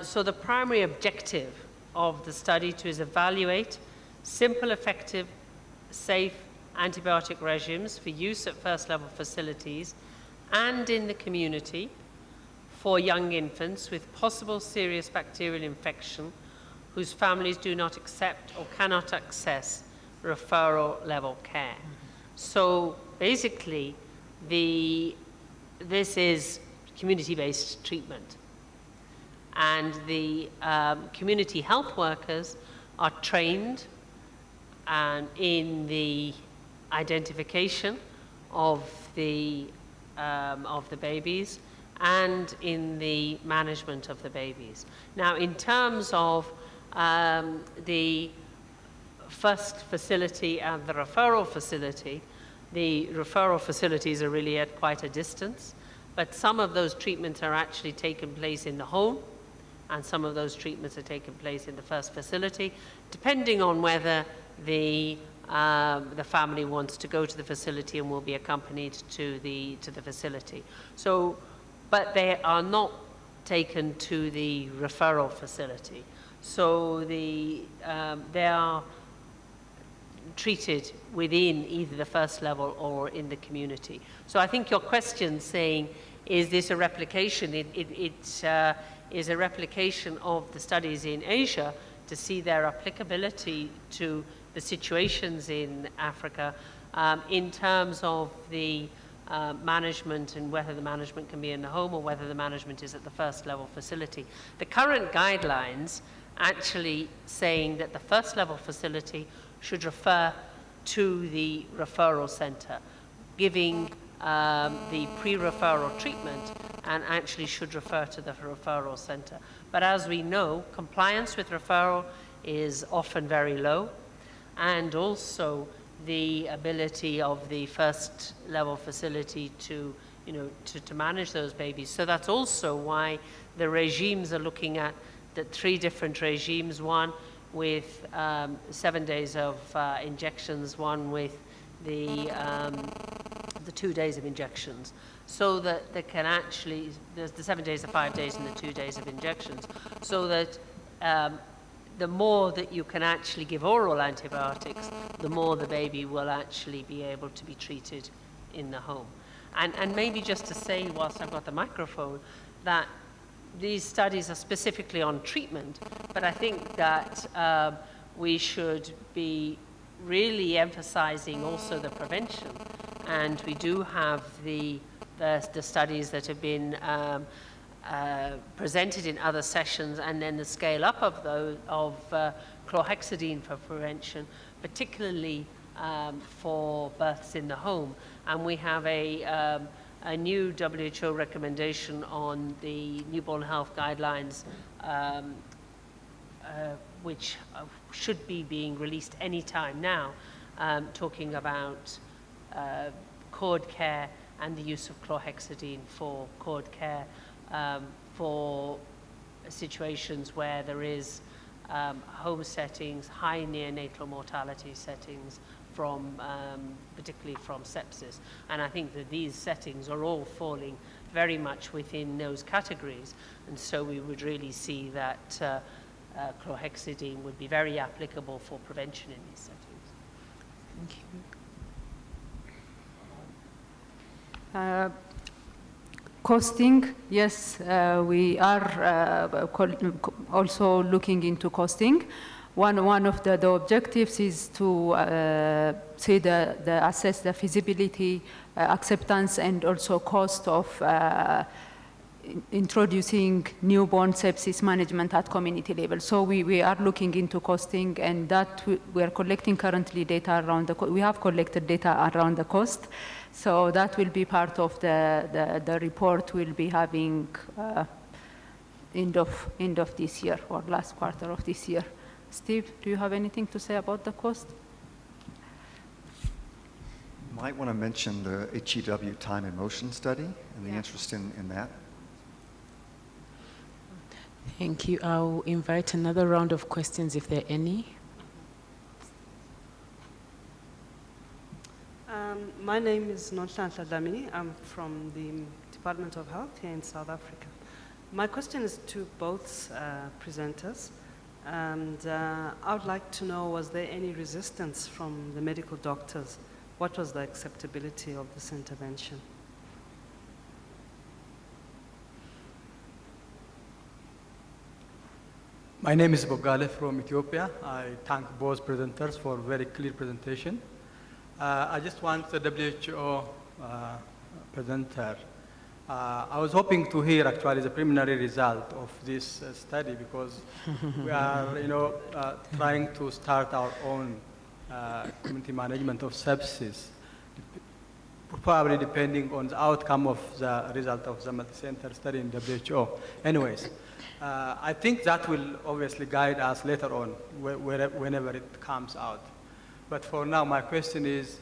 [SPEAKER 3] So the primary objective of the study is evaluate simple, effective, safe antibiotic regimes for use at first-level facilities and in the community for young infants with possible serious bacterial infection whose families do not accept or cannot access referral-level care. So basically, this is community-based treatment. And the community health workers are trained in the identification of the babies and in the management of the babies. Now, in terms of the first facility and the referral facility, the referral facilities are really at quite a distance, but some of those treatments are actually taking place in the home, and some of those treatments are taking place in the first facility, depending on whether the family wants to go to the facility and will be accompanied to the facility. So, but they are not taken to the referral facility. So they are treated within either the first level or in the community. So I think your question saying, is this a replication? It is a replication of the studies in Asia to see their applicability to the situations in Africa in terms of the management and whether the management can be in the home or whether the management is at the first level facility. The current guidelines actually saying that the first level facility should refer to the referral center, giving the pre-referral treatment, and actually should refer to the referral center. But as we know, compliance with referral is often very low, and also the ability of the first level facility to manage those babies. So that's also why the regimes are looking at the 3 different regimes, one with 7 days of injections, one with the 2 days of injections, so that they can actually, there's the 7 days, the 5 days, and the 2 days of injections, so that the more that you can actually give oral antibiotics, the more the baby will actually be able to be treated in the home. And maybe just to say, whilst I've got the microphone, that these studies are specifically on treatment, but I think that we should be really emphasizing also the prevention. And we do have the studies that have been presented in other sessions, and then the scale up of those of chlorhexidine for prevention, particularly for births in the home. And we have a new WHO recommendation on the newborn health guidelines, which should be being released any time now, talking about cord care and the use of chlorhexidine for cord care for situations where there is home settings, high neonatal mortality settings, from particularly from sepsis. And I think that these settings are all falling very much within those categories. And so we would really see that chlorhexidine would be very applicable for prevention in these settings.
[SPEAKER 2] Thank you.
[SPEAKER 4] Costing, yes, we are also looking into costing. One of the objectives is to assess the feasibility, acceptance, and also cost of introducing newborn sepsis management at community level. So we are looking into costing, and that we are collecting currently data around we have collected data around the cost. So that will be part of the report we'll be having end of this year or last quarter of this year. Steve, do you have anything to say about the cost?
[SPEAKER 8] Might want to mention the HEW time and motion study and the interest in that.
[SPEAKER 2] Thank you. I'll invite another round of questions if there are any.
[SPEAKER 9] My name is Nonhlanhla Dlamini. I'm from the Department of Health here in South Africa. My question is to both presenters. And I would like to know, was there any resistance from the medical doctors? What was the acceptability of this intervention?
[SPEAKER 10] My name is Bogale from Ethiopia. I thank both presenters for a very clear presentation. I just want the WHO presenter. I was hoping to hear actually the preliminary result of this study because we are, trying to start our own community management of sepsis, probably depending on the outcome of the result of the multi-center study in WHO. Anyways, I think that will obviously guide us later on, whenever it comes out. But for now, my question is,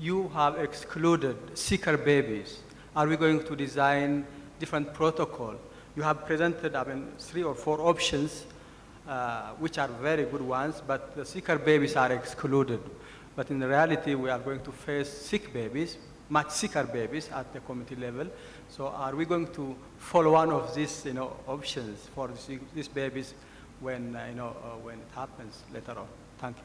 [SPEAKER 10] you have excluded sicker babies. Are we going to design different protocol? You have presented, 3 or 4 options, which are very good ones, but the sicker babies are excluded. But in reality, we are going to face sick babies, much sicker babies at the community level. So are we going to follow one of these, options for these babies when, when it happens later on? Thank you.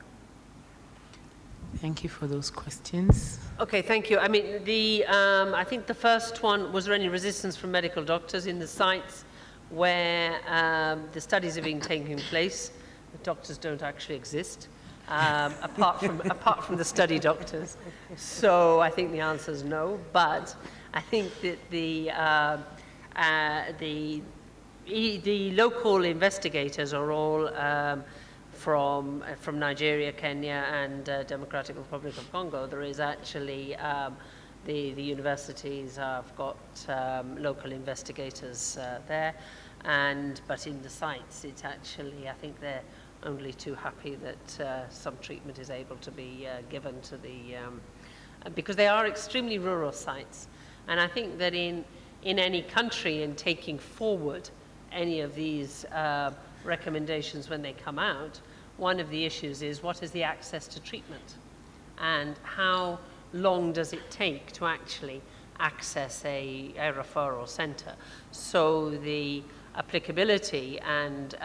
[SPEAKER 2] Thank you for those questions.
[SPEAKER 3] Okay, thank you. I mean, I think the first one, was there any resistance from medical doctors in the sites where the studies are being taken place? The doctors don't actually exist, apart from the study doctors. So I think the answer is no. But I think that the local investigators are all from Nigeria, Kenya, and Democratic Republic of Congo. There is actually the universities have got local investigators there, but in the sites, it's actually, I think they're only too happy that some treatment is able to be given to the because they are extremely rural sites, and I think that in any country, in taking forward any of these recommendations when they come out, one of the issues is what is the access to treatment and how long does it take to actually access a referral center. So the applicability and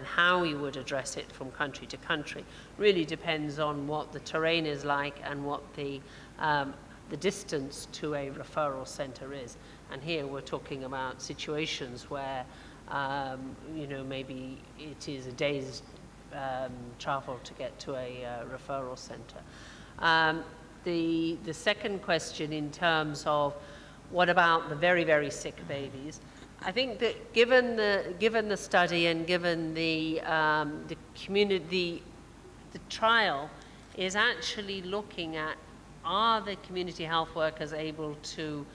[SPEAKER 3] how we would address it from country to country really depends on what the terrain is like and what the distance to a referral center is. And here we're talking about situations where maybe it is a day's travel to get to a referral center. The second question in terms of what about the very, very sick babies, I think that given the study and given the community, the trial is actually looking at, are the community health workers able to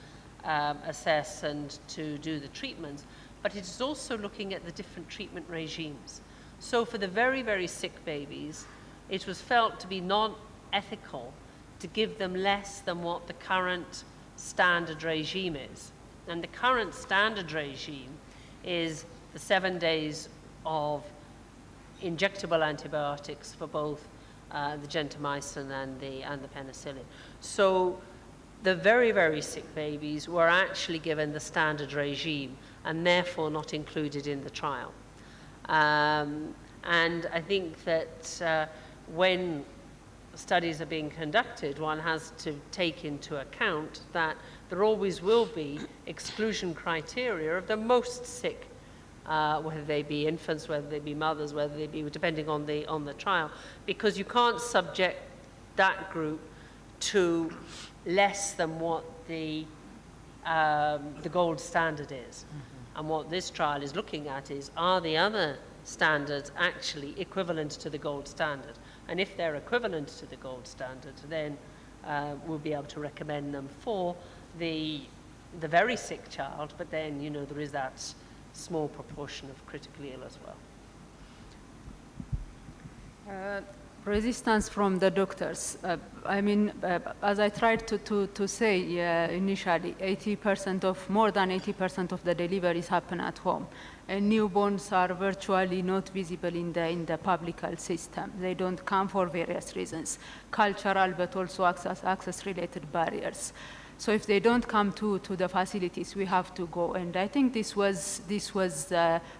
[SPEAKER 3] assess and to do the treatments, but it is also looking at the different treatment regimes. So for the very, very sick babies, it was felt to be non-ethical to give them less than what the current standard regime is. And the current standard regime is the 7 days of injectable antibiotics for both the gentamicin and the penicillin. So the very, very sick babies were actually given the standard regime and therefore not included in the trial. And I think that when studies are being conducted, one has to take into account that there always will be exclusion criteria of the most sick, whether they be infants, whether they be mothers, whether they be depending on the trial, because you can't subject that group to less than what the gold standard is. Mm-hmm. And what this trial is looking at is, are the other standards actually equivalent to the gold standard? And if they're equivalent to the gold standard, then we'll be able to recommend them for the very sick child. But then, there is that small proportion of critically ill as well.
[SPEAKER 4] Resistance from the doctors. As I tried to say initially, more than 80% of the deliveries happen at home. And newborns are virtually not visible in the public health system. They don't come for various reasons, cultural, but also access-related barriers. So if they don't come to the facilities, we have to go. And I think this was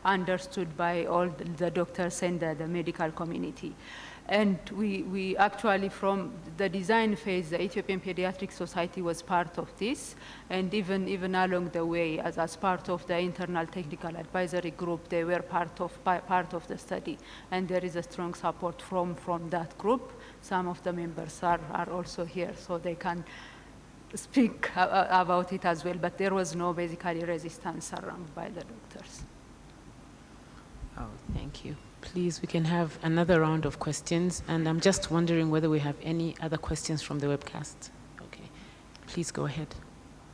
[SPEAKER 4] understood by all the doctors and the medical community. And we actually, from the design phase, the Ethiopian Pediatric Society was part of this. And even along the way, as part of the internal technical advisory group, they were part of the study. And there is a strong support from that group. Some of the members are also here, so they can speak about it as well. But there was no basically resistance around by the doctors.
[SPEAKER 2] Oh, thank you. Please, we can have another round of questions. And I'm just wondering whether we have any other questions from the webcast. Okay, please go ahead.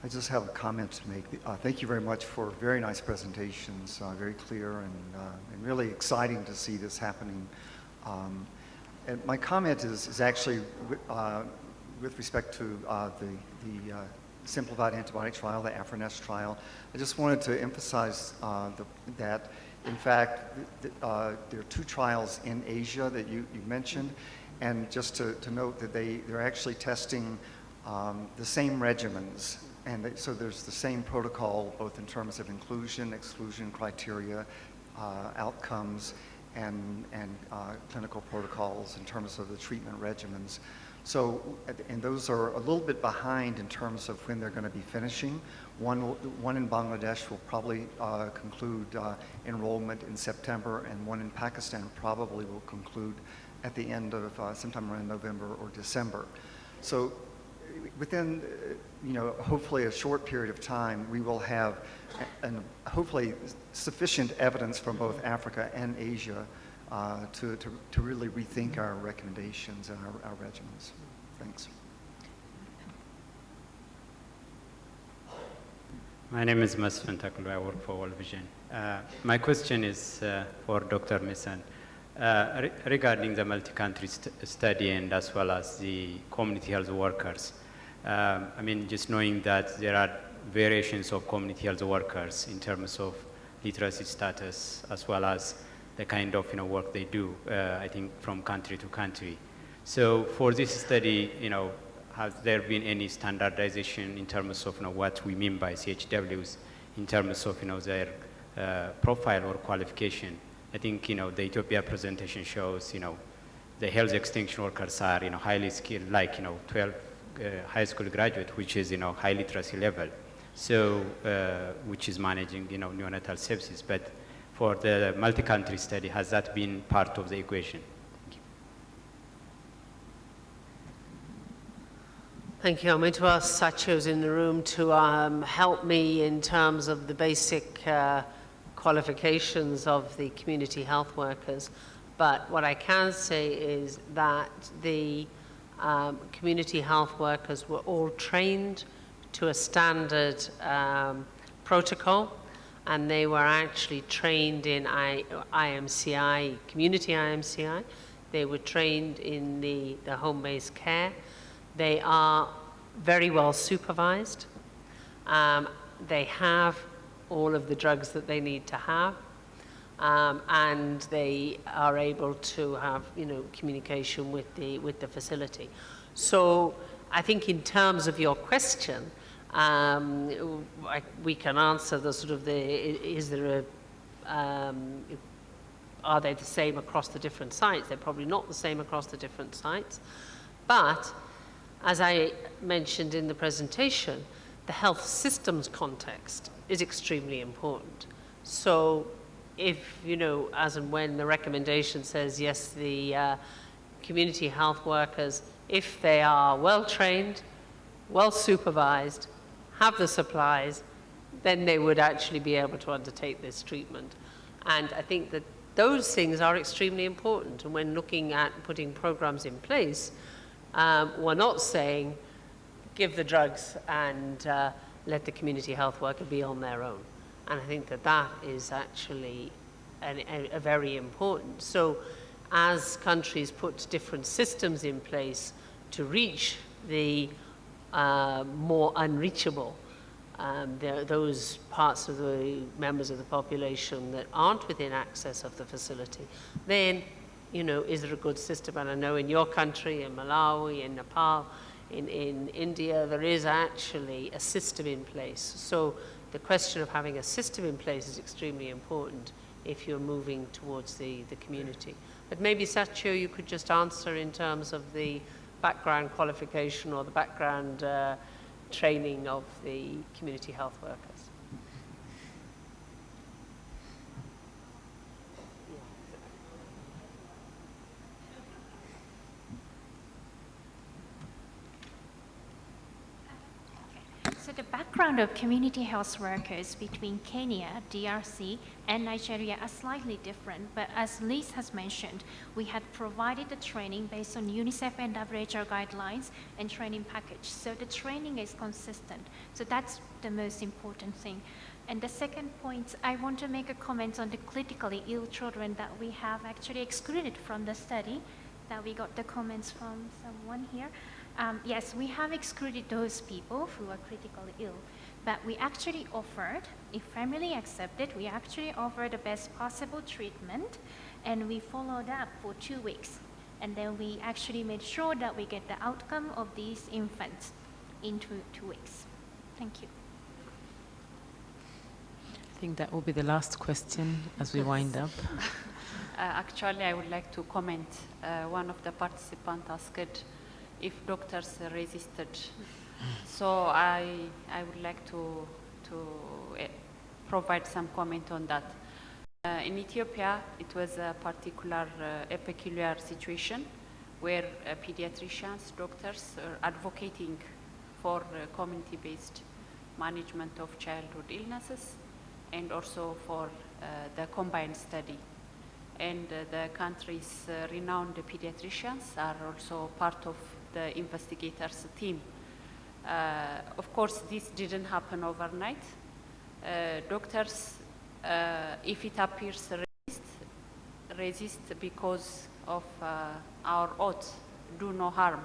[SPEAKER 8] I just have a comment to make. Thank you very much for very nice presentations, very clear and really exciting to see this happening. And my comment is actually with respect to the simplified antibiotic trial, the AfriNest trial. I just wanted to emphasize that, in fact, there are 2 trials in Asia that you mentioned, and just to note that they're actually testing the same regimens, and so there's the same protocol both in terms of inclusion, exclusion criteria, outcomes, and clinical protocols in terms of the treatment regimens. So, and those are a little bit behind in terms of when they're going to be finishing. One in Bangladesh will probably conclude enrollment in September, and one in Pakistan probably will conclude at the end of sometime around November or December. So within, hopefully a short period of time, we will have hopefully sufficient evidence from both Africa and Asia to really rethink our recommendations and our regimens. Thanks.
[SPEAKER 11] My name is Masfin Taklu. I work for World Vision. My question is for Dr. Mason. Regarding the multi-country study and as well as the community health workers. Just knowing that there are variations of community health workers in terms of literacy status as well as the kind of work they do, I think from country to country. So for this study, has there been any standardization in terms of what we mean by CHWs in terms of their profile or qualification? I think the Ethiopia presentation shows the health extension workers are highly skilled, like 12 high school graduate, which is high literacy level, so which is managing neonatal sepsis. But for the multi-country study, has that been part of the equation?
[SPEAKER 3] Thank you. I'm going to ask Sachos in the room to help me in terms of the basic qualifications of the community health workers. But what I can say is that the community health workers were all trained to a standard protocol, and they were actually trained in IMCI, community IMCI. They were trained in the home-based care. They are very well supervised. They have all of the drugs that they need to have, and they are able to have communication with the facility. So I think in terms of your question, we can answer the sort of are they the same across the different sites? They're probably not the same across the different sites, but as I mentioned in the presentation, the health systems context is extremely important. So if, as and when the recommendation says, yes, the community health workers, if they are well trained, well supervised, have the supplies, then they would actually be able to undertake this treatment. And I think that those things are extremely important. And when looking at putting programs in place, we're not saying give the drugs and let the community health worker be on their own. And I think that that is actually a very important. So as countries put different systems in place to reach the more unreachable, those parts of the members of the population that aren't within access of the facility, then, you know, is there a good system? And I know in your country, in Malawi, in Nepal, in India, there is actually a system in place. So the question of having a system in place is extremely important if you're moving towards the community. But maybe, Satya, you could just answer in terms of the background qualification or the background training of the community health workers.
[SPEAKER 12] So the background of community health workers between Kenya, DRC, and Nigeria are slightly different, but as Liz has mentioned, we had provided the training based on UNICEF and WHO guidelines and training package. So the training is consistent. So that's the most important thing. And the second point, I want to make a comment on the critically ill children that we have actually excluded from the study, that we got the comments from someone here. Yes, we have excluded those people who are critically ill, but we actually offered, if family accepted, we actually offered the best possible treatment, and we followed up for 2 weeks. And then we actually made sure that we get the outcome of these infants in 2 weeks. Thank you.
[SPEAKER 2] I think that will be the last question as we wind up.
[SPEAKER 6] Actually, I would like to comment. One of the participants asked if doctors resisted. So I would like to provide some comment on that. In Ethiopia, it was a peculiar situation where pediatricians, doctors are advocating for community-based management of childhood illnesses and also for the combined study. And the country's renowned pediatricians are also part of the investigators' team. Of course, this didn't happen overnight. Doctors, if it appears resist because of our oath, do no harm.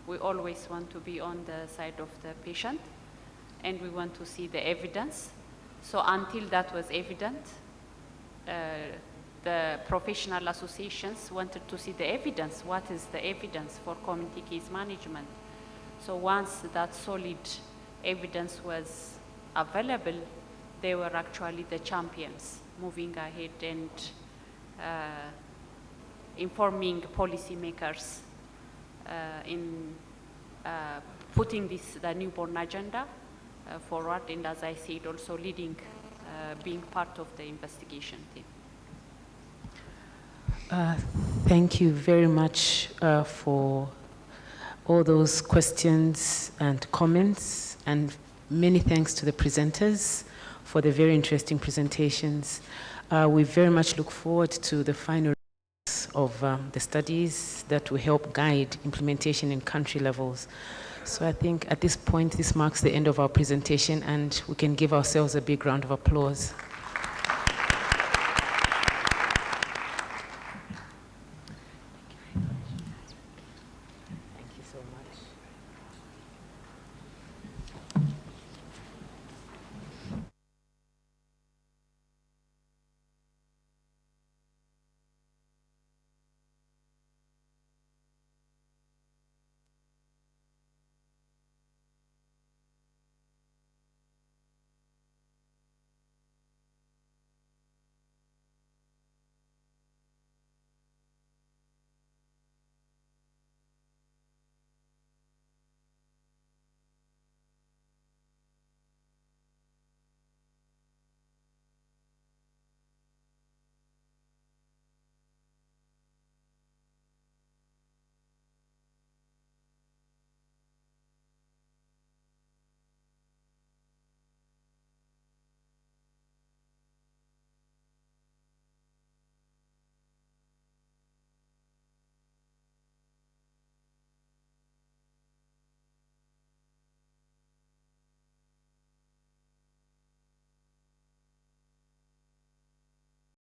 [SPEAKER 6] We always want to be on the side of the patient, and we want to see the evidence. So until that was evident, the professional associations wanted to see the evidence. What is the evidence for community case management? So once that solid evidence was available, they were actually the champions, moving ahead and informing policymakers in putting the newborn agenda forward, and as I said, also leading, being part of the investigation team.
[SPEAKER 2] Thank you very much for all those questions and comments, and many thanks to the presenters for the very interesting presentations. We very much look forward to the final results of the studies that will help guide implementation in country levels. So I think at this point, this marks the end of our presentation, and we can give ourselves a big round of applause.